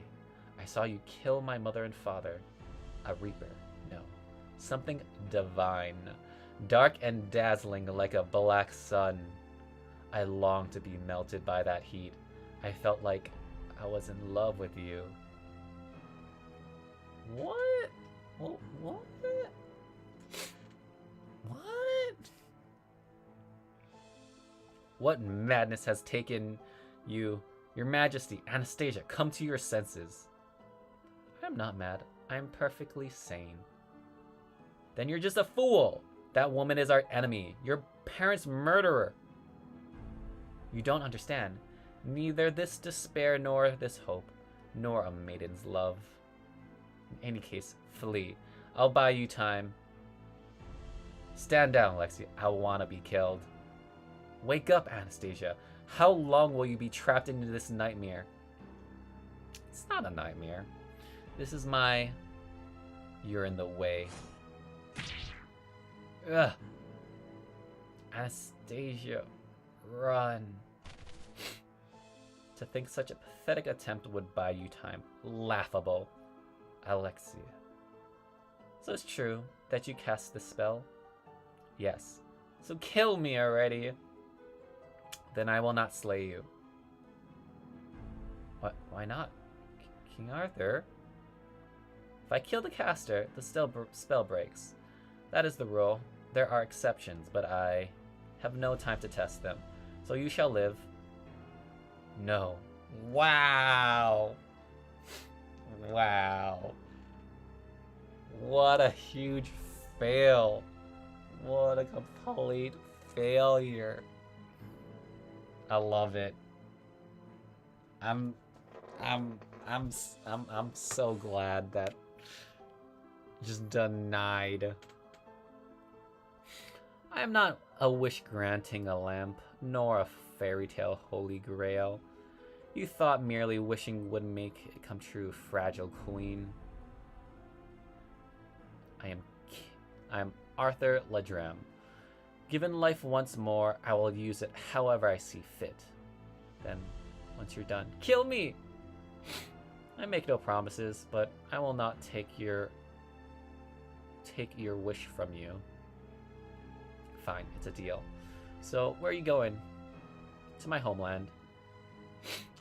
I saw you kill my mother and father. A reaper, no. Something divine. Dark and dazzling like a black sun. I longed to be melted by that heat. I felt like I was in love with you. What? What? What? What madness has taken you? Your Majesty, Anastasia, come to your senses. I'm not mad. I'm perfectly sane. Then you're just a fool. That woman is our enemy. Your parents' murderer. You don't understand. Neither this despair nor this hope, nor a maiden's love. In any case, flee. I'll buy you time. Stand down, Alexia. I wanna be killed. Wake up, Anastasia. How long will you be trapped into this nightmare? It's not a nightmare. This is my... You're in the way. Ugh. Anastasia, run. To think such a pathetic attempt would buy you time. Laughable. Alexia. So it's true that you cast this spell? Yes. So kill me already. Then I will not slay you. What? Why not? King Arthur? If I kill the caster, the spell breaks. That is the rule. There are exceptions, but I have no time to test them. So you shall live. No. Wow. Wow. What a huge fail. What a complete failure. I love it. I'm so glad that just denied. I am not a wish-granting a lamp, nor a fairy tale holy grail. You thought merely wishing would make it come true, fragile queen. I am Arthur Ledram. Given life once more, I will use it however I see fit. Then, once you're done, kill me! I make no promises, but I will not take your wish from you. Fine, it's a deal. So, where are you going? To my homeland.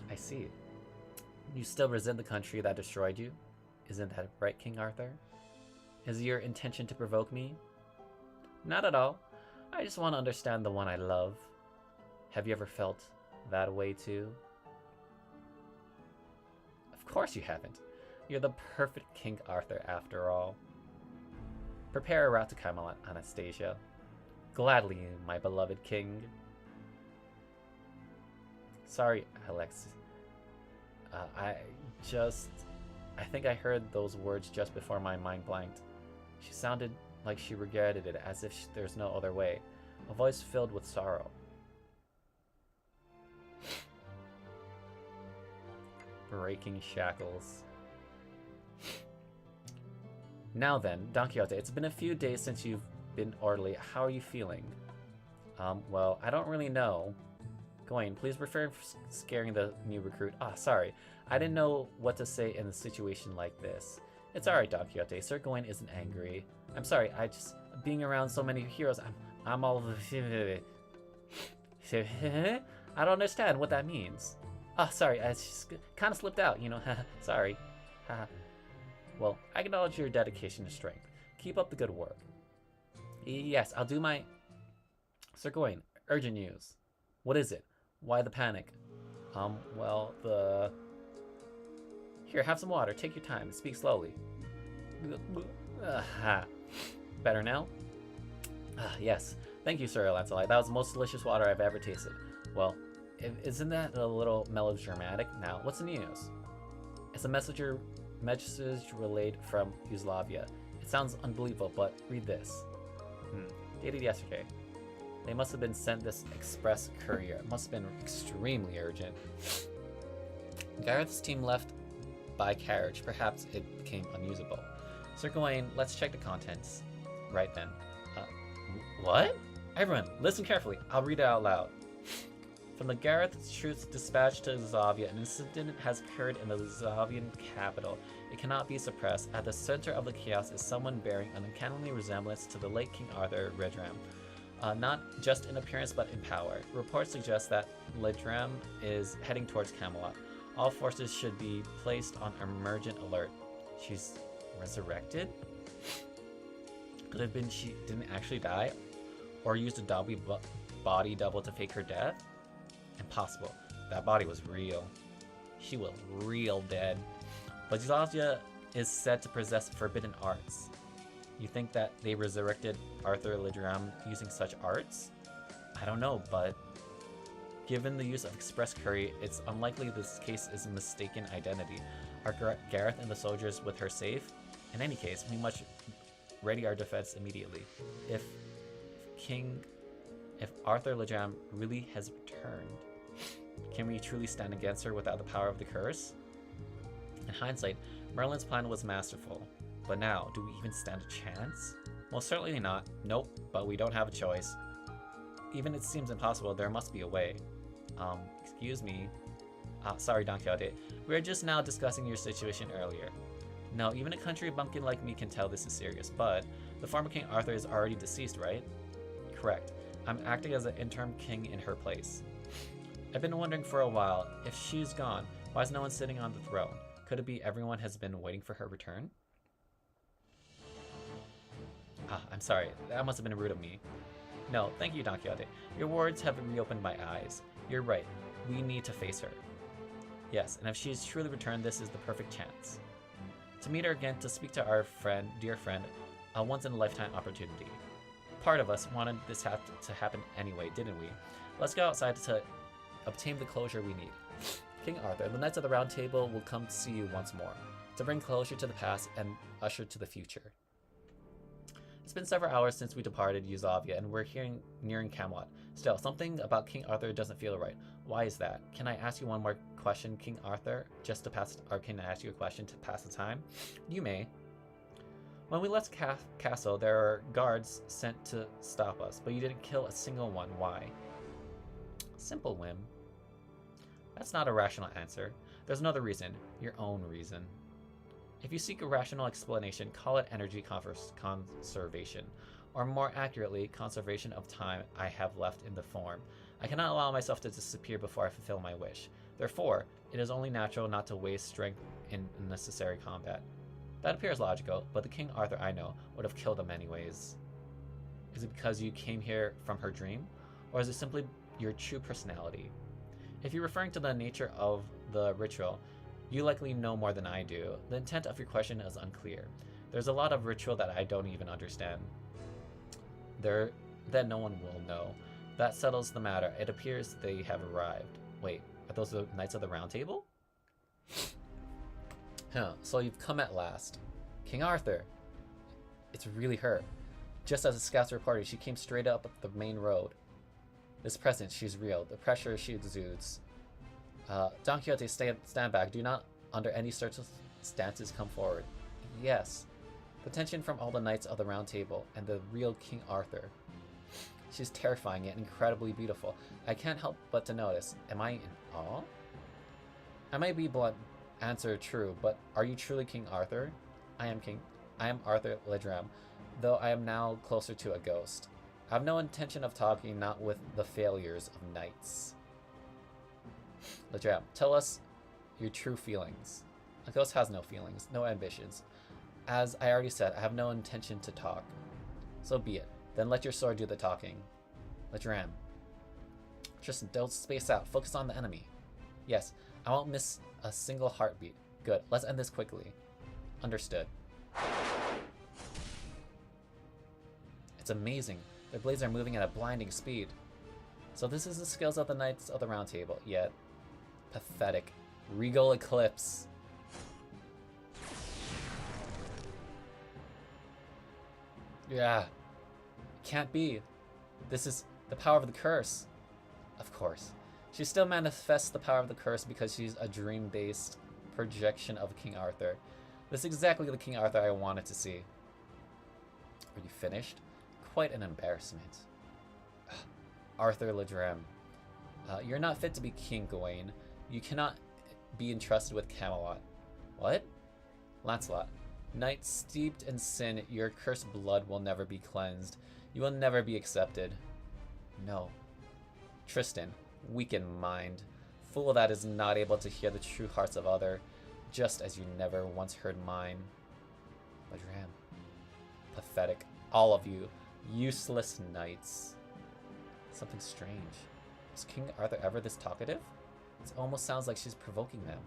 I see. You still resent the country that destroyed you? Isn't that right, King Arthur? Is your intention to provoke me? Not at all. I just want to understand the one I love. Have you ever felt that way too? Of course you haven't. You're the perfect King Arthur after all. Prepare a route to Camelot, Anastasia. Gladly, my beloved king. Sorry, Alex. I think I heard those words just before my mind blanked. She sounded like she regretted it, as if there's no other way. A voice filled with sorrow. Breaking shackles. Now then, Don Quixote, it's been a few days since you've been orderly. How are you feeling? Well, I don't really know. Gawain, please refrain from scaring the new recruit. Ah, sorry. I didn't know what to say in a situation like this. It's alright, Don Quixote. Sir Gawain isn't angry. I'm sorry, being around so many heroes, I'm all I don't understand what that means. Ah, sorry, I just kind of slipped out, you know. Sorry. Well, I acknowledge your dedication and strength. Keep up the good work. Yes, I'll do my... Sir Gawain, urgent news. What is it? Why the panic? Well, Here, have some water. Take your time. Speak slowly. Better now? Yes. Thank you, Sir Lancelot. That was the most delicious water I've ever tasted. Well, isn't that a little melodramatic? Now, what's the news? It's a message relayed from Yugoslavia. It sounds unbelievable, but read this. Dated yesterday. They must have been sent this express courier. It must have been extremely urgent. Gareth's team left by carriage. Perhaps it became unusable. Sir Gawain, let's check the contents. Right then. What? Everyone, listen carefully. I'll read it out loud. From the Gareth's troops dispatched to Yugoslavia, an incident has occurred in the Yugoslavian capital. It cannot be suppressed. At the center of the chaos is someone bearing an uncanny resemblance to the late King Arthur Redram. Not just in appearance, but in power. Reports suggest that Ledram is heading towards Camelot. All forces should be placed on emergent alert. She's resurrected? Could have been she didn't actually die? Or used a body double to fake her death? Impossible. That body was real. She was real dead. But Yugoslavia is said to possess forbidden arts. You think that they resurrected Arthur Ledram using such arts? I don't know, but given the use of express curry, it's unlikely this case is a mistaken identity. Are Gareth and the soldiers with her safe? In any case, we must ready our defense immediately. If Arthur Ledram really has returned, can we truly stand against her without the power of the curse? In hindsight, Merlin's plan was masterful. But now, do we even stand a chance? Well, certainly not. Nope, but we don't have a choice. Even it seems impossible, there must be a way. Excuse me. Sorry, Don Quixote. We were just now discussing your situation earlier. No, even a country bumpkin like me can tell this is serious, but the former King Arthur is already deceased, right? Correct. I'm acting as an interim king in her place. I've been wondering for a while, if she's gone, why is no one sitting on the throne? Could it be everyone has been waiting for her return? I'm sorry, that must have been rude of me. No, thank you, Don Quixote. Your words have reopened my eyes. You're right, we need to face her. Yes, and if she's truly returned, this is the perfect chance. To meet her again, to speak to our friend, dear friend, a once-in-a-lifetime opportunity. Part of us wanted this to happen anyway, didn't we? Let's go outside to obtain the closure we need. King Arthur, the Knights of the Round Table will come to see you once more, to bring closure to the past and usher to the future. It's been several hours since we departed Yuzavia, and we're nearing Camelot. Still, something about King Arthur doesn't feel right. Why is that? Can I ask you one more question, King Arthur? Or can I ask you a question to pass the time? You may. When we left castle, there are guards sent to stop us, but you didn't kill a single one. Why? Simple whim. That's not a rational answer. There's another reason. Your own reason. If you seek a rational explanation, call it energy conservation, or more accurately, conservation of time I have left in the form. I cannot allow myself to disappear before I fulfill my wish. Therefore, it is only natural not to waste strength in unnecessary combat. That appears logical, but the King Arthur I know would have killed him anyways. Is it because you came here from her dream, or is it simply your true personality? If you're referring to the nature of the ritual, you likely know more than I do. The intent of your question is unclear. There's a lot of ritual that I don't even understand. That no one will know. That settles the matter. It appears they have arrived. Wait, are those the Knights of the Round Table? So you've come at last. King Arthur! It's really her. Just as the scouts reported, she came straight up the main road. This presence, she's real. The pressure she exudes. Don Quixote, stand back. Do not, under any circumstances, come forward. Yes. The tension from all the Knights of the Round Table and the real King Arthur. She's terrifying yet incredibly beautiful. I can't help but to notice. Am I in awe? I might be blunt. Answer true, but are you truly King Arthur? I am Arthur Ledram, though I am now closer to a ghost. I have no intention of talking, not with the failures of knights. Ledram, tell us your true feelings. A ghost has no feelings, no ambitions. As I already said, I have no intention to talk. So be it. Then let your sword do the talking. Ledram. Tristan, don't space out. Focus on the enemy. Yes, I won't miss a single heartbeat. Good. Let's end this quickly. Understood. It's amazing. Their blades are moving at a blinding speed. So this is the skills of the Knights of the Round Table. Yet, pathetic. Regal Eclipse. Yeah. Can't be. This is the power of the curse. Of course. She still manifests the power of the curse because she's a dream-based projection of King Arthur. This is exactly the King Arthur I wanted to see. Are you finished? Quite an embarrassment. Arthur Ledram. You're not fit to be king, Gawain. You cannot be entrusted with Camelot. What? Lancelot. Knight steeped in sin, your cursed blood will never be cleansed. You will never be accepted. No. Tristan. Weak in mind. Fool that is not able to hear the true hearts of other, just as you never once heard mine. Ledram. Pathetic. All of you. Useless knights. Something strange. Was King Arthur ever this talkative? It almost sounds like she's provoking them.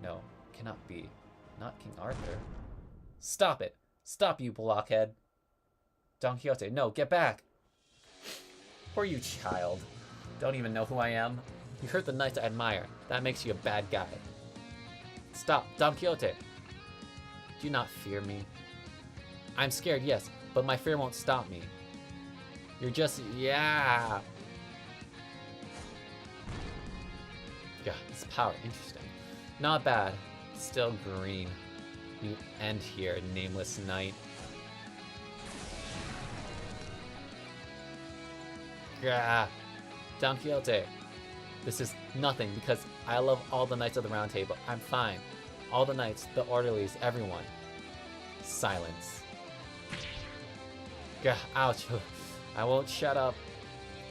No, cannot be. Not King Arthur. Stop it! Stop, you blockhead! Don Quixote, no, get back! Poor you, child. Don't even know who I am. You hurt the knights I admire. That makes you a bad guy. Stop, Don Quixote. Do you not fear me? I'm scared, yes, but my fear won't stop me. You're just, yeah. Yeah, this power, interesting. Not bad, still green. You end here, nameless knight. Yeah, Don Quixote. This is nothing because I love all the knights of the Round Table. I'm fine. All the knights, the orderlies, everyone. Silence. Gah, ouch. I won't shut up.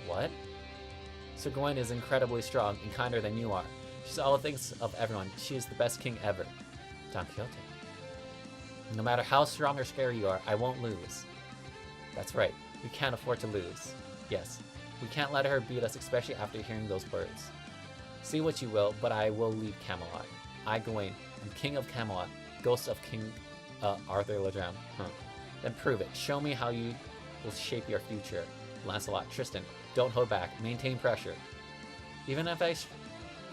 What? Sir Gawain is incredibly strong and kinder than you are. She's all the things of everyone. She is the best king ever. Don Quixote. No matter how strong or scary you are, I won't lose. That's right. We can't afford to lose. Yes. We can't let her beat us, especially after hearing those words. See what you will, but I will leave Camelot. I, Gawain, am King of Camelot, ghost of King Arthur Ledram. Then prove it. Show me how you will shape your future. Lancelot, Tristan, don't hold back. Maintain pressure. Even if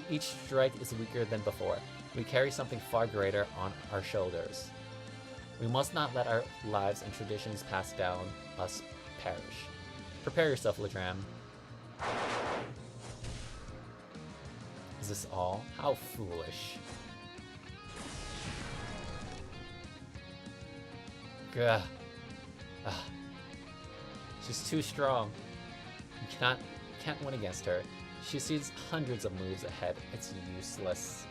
each strike is weaker than before, we carry something far greater on our shoulders. We must not let our lives and traditions passed down us perish. Prepare yourself, Ledram. Is this all? How foolish. Gah. She's too strong. You can't win against her. She sees hundreds of moves ahead. It's useless.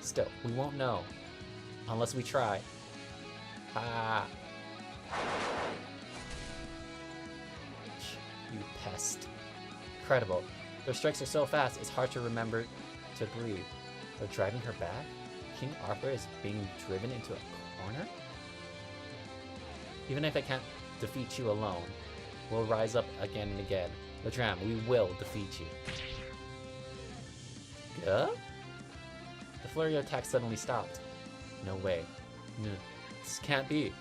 Still, we won't know. Unless we try. Ah. You pest. Incredible. Their strikes are so fast, it's hard to remember to breathe. They're driving her back? King Arthur is being driven into a corner? Even if I can't defeat you alone, we'll rise up again and again. Ledram, we will defeat you. Huh? The flurry of attacks suddenly stopped. No way. No, this can't be.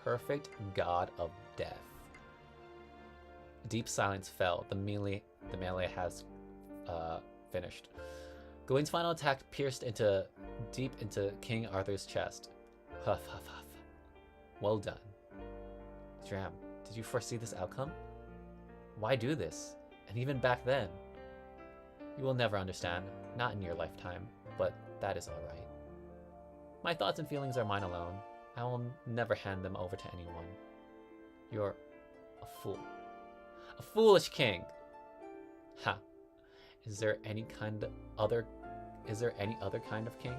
Perfect god of death. Deep silence fell. The melee has finished. Gawain's final attack pierced deep into King Arthur's chest. Huff, huff, huff. Well done. Dram, did you foresee this outcome? Why do this? And even back then? You will never understand. Not in your lifetime. But that is alright. My thoughts and feelings are mine alone. I will never hand them over to anyone. You're a fool. A foolish king! Ha! Is there any other kind of king?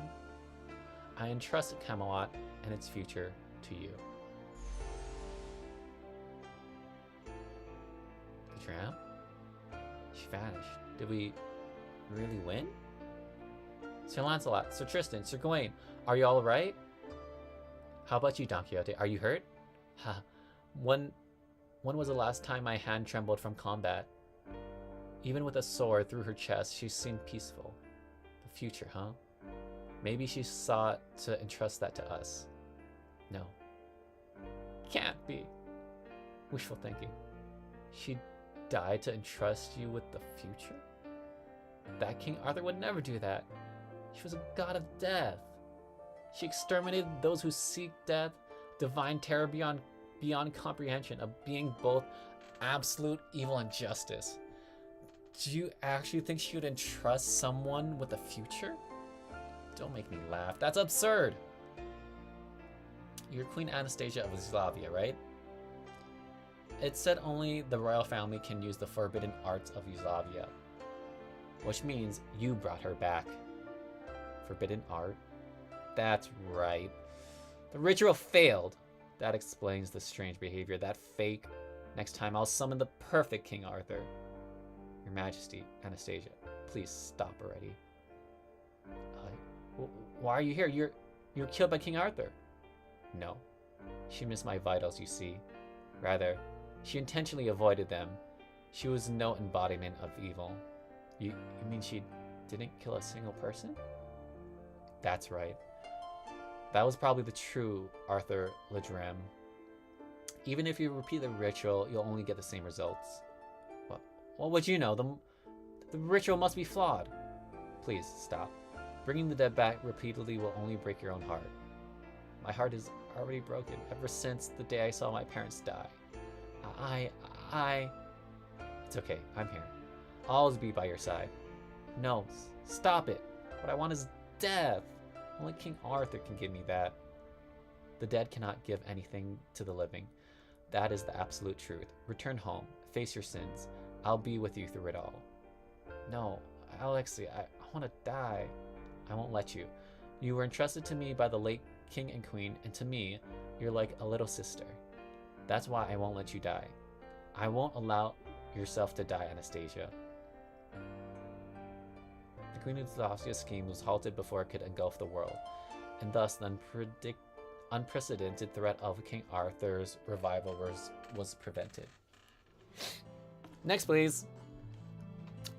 I entrust Camelot and its future to you. Dram? She vanished. Did we really win? Sir Lancelot, Sir Tristan, Sir Gawain, are you all right? How about you, Don Quixote? Are you hurt? Ha. When was the last time my hand trembled from combat? Even with a sword through her chest, she seemed peaceful. The future, huh? Maybe she sought to entrust that to us. No. Can't be. Wishful thinking. She died to entrust you with the future? That King Arthur would never do that. She was a god of death. She exterminated those who seek death, divine terror beyond comprehension, of being both absolute evil and justice. Do you actually think she would entrust someone with the future? Don't make me laugh. That's absurd. You're Queen Anastasia of Yugoslavia, right? It said only the royal family can use the forbidden arts of Yugoslavia, which means you brought her back. Forbidden art? That's right. The ritual failed. That explains the strange behavior. That fake. Next time I'll summon the perfect King Arthur. Your Majesty, Anastasia, please stop already. Why are you here? You're killed by King Arthur. No. She missed my vitals, you see. Rather, she intentionally avoided them. She was no embodiment of evil. You mean she didn't kill a single person? That's right. That was probably the true Arthur Ledrem. Even if you repeat the ritual, you'll only get the same results. What would you know? The ritual must be flawed. Please, stop. Bringing the dead back repeatedly will only break your own heart. My heart is already broken ever since the day I saw my parents die. It's okay, I'm here. I'll always be by your side. No, stop it. What I want is death. Only King Arthur can give me that. The dead cannot give anything to the living. That is the absolute truth. Return home. Face your sins. I'll be with you through it all. No, Alexei, I want to die. I won't let you. You were entrusted to me by the late king and queen, and to me, you're like a little sister. That's why I won't let you die. I won't allow yourself to die, Anastasia. The Queen Anastasia's scheme was halted before it could engulf the world, and thus the unprecedented threat of King Arthur's revival was prevented. Next, please.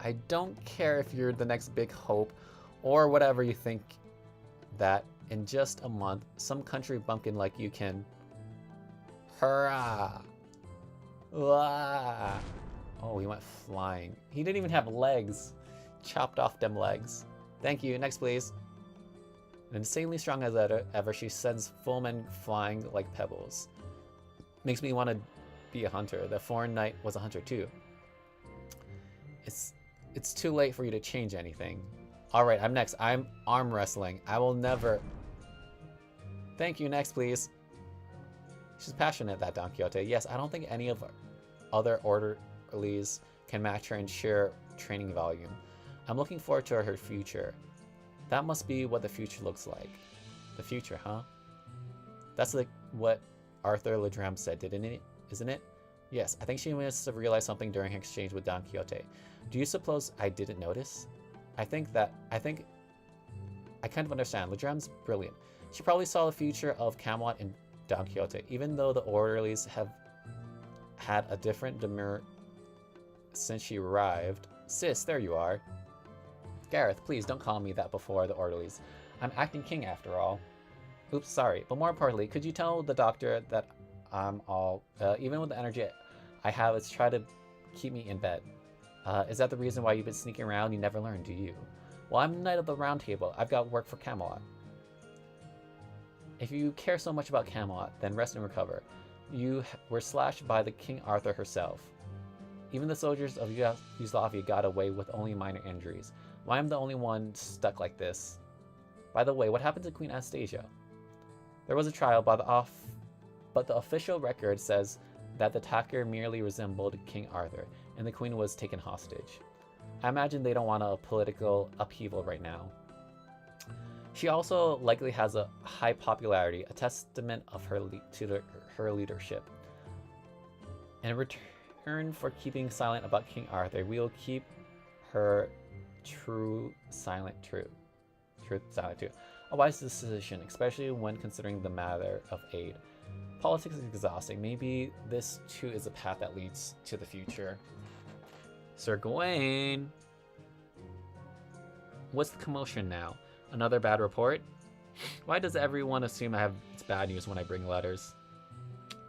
I don't care if you're the next big hope or whatever you think that in just a month, some country bumpkin like you can... Hurrah! Wah! Oh, he went flying. He didn't even have legs. Chopped off them legs. Thank you. Next, please. Insanely strong as ever, she sends full men flying like pebbles. Makes me want to be a hunter. The foreign knight was a hunter too. It's too late for you to change anything. Alright, I'm next. I'm arm wrestling. I will never... Thank you. Next, please. She's passionate, that Don Quixote. Yes, I don't think any of our other orderlies can match her in sheer training volume. I'm looking forward to her future. That must be what the future looks like. The future, huh? That's like what Arthur Ledram said, isn't it? Yes, I think she must have realized something during her exchange with Don Quixote. Do you suppose I didn't notice? I think I kind of understand. Ledram's brilliant. She probably saw the future of Camelot in Don Quixote, even though the orderlies have had a different demeanor since she arrived. Sis, there you are. Gareth, please don't call me that before the orderlies. I'm acting king after all. Oops, sorry. But more importantly, could you tell the doctor that I'm all, even with the energy I have, it's try to keep me in bed. Is that the reason why you've been sneaking around? You never learn, do you? Well, I'm Knight of the Round Table. I've got work for Camelot. If you care so much about Camelot, then rest and recover. You were slashed by the King Arthur herself. Even the soldiers of Yugoslavia got away with only minor injuries. Why am I the only one stuck like this? By the way, what happened to Queen Anastasia? There was a trial, but the official record says that the attacker merely resembled King Arthur, and the queen was taken hostage. I imagine they don't want a political upheaval right now. She also likely has a high popularity, a testament of her leadership. In return for keeping silent about King Arthur, we will keep her truth silent too. A wise decision, especially when considering the matter of aid. Politics is exhausting. Maybe this too is a path that leads to the future. Sir Gawain! What's the commotion now? Another bad report? Why does everyone assume I have bad news when I bring letters?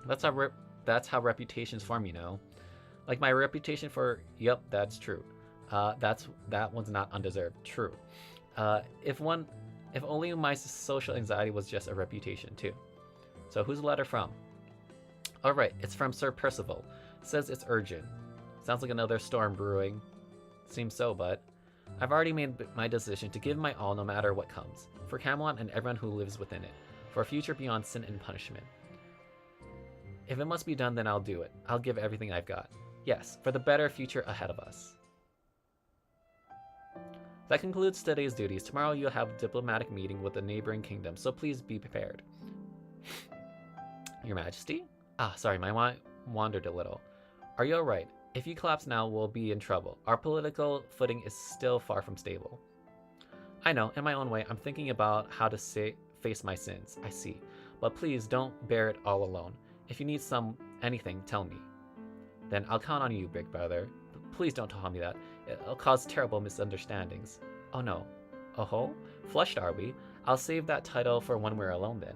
That's how reputations form, you know. Like my reputation for, yep, that's true. That one's not undeserved. True. If only my social anxiety was just a reputation too. So who's the letter from? Alright, it's from Sir Percival. It says it's urgent. Sounds like another storm brewing. Seems so, but I've already made my decision to give my all no matter what comes. For Camelot and everyone who lives within it. For a future beyond sin and punishment. If it must be done, then I'll do it. I'll give everything I've got. Yes, for the better future ahead of us. That concludes today's duties. Tomorrow you'll have a diplomatic meeting with the neighboring kingdom, so please be prepared. Your Majesty? Ah, sorry, my mind wandered a little. Are you alright? If you collapse now, we'll be in trouble. Our political footing is still far from stable. I know, in my own way, I'm thinking about how to face my sins. I see. But please don't bear it all alone. If you need anything, tell me. Then I'll count on you, big brother. Please don't tell me that. It'll cause terrible misunderstandings. Oh no. Oh-ho? Flushed are we? I'll save that title for when we're alone then.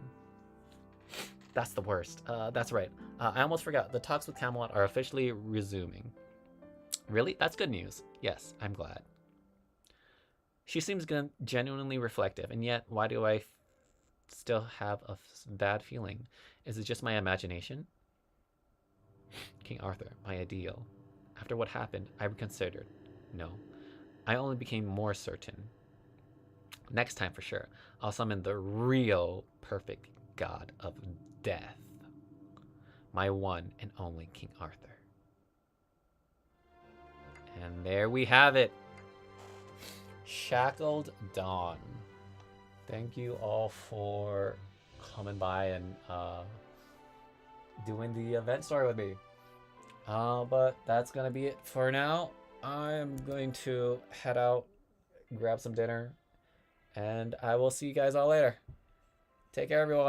That's the worst. That's right. I almost forgot. The talks with Camelot are officially resuming. Really? That's good news. Yes, I'm glad. She seems genuinely reflective, and yet, why do I still have a bad feeling? Is it just my imagination? King Arthur, my ideal. After what happened, I reconsidered. No, I only became more certain. Next time, for sure, I'll summon the real perfect god of death. My one and only King Arthur. And there we have it. Shackled Dawn. Thank you all for coming by and doing the event story with me. But that's gonna be it for now. I'm going to head out, grab some dinner, and I will see you guys all later. Take care, everyone.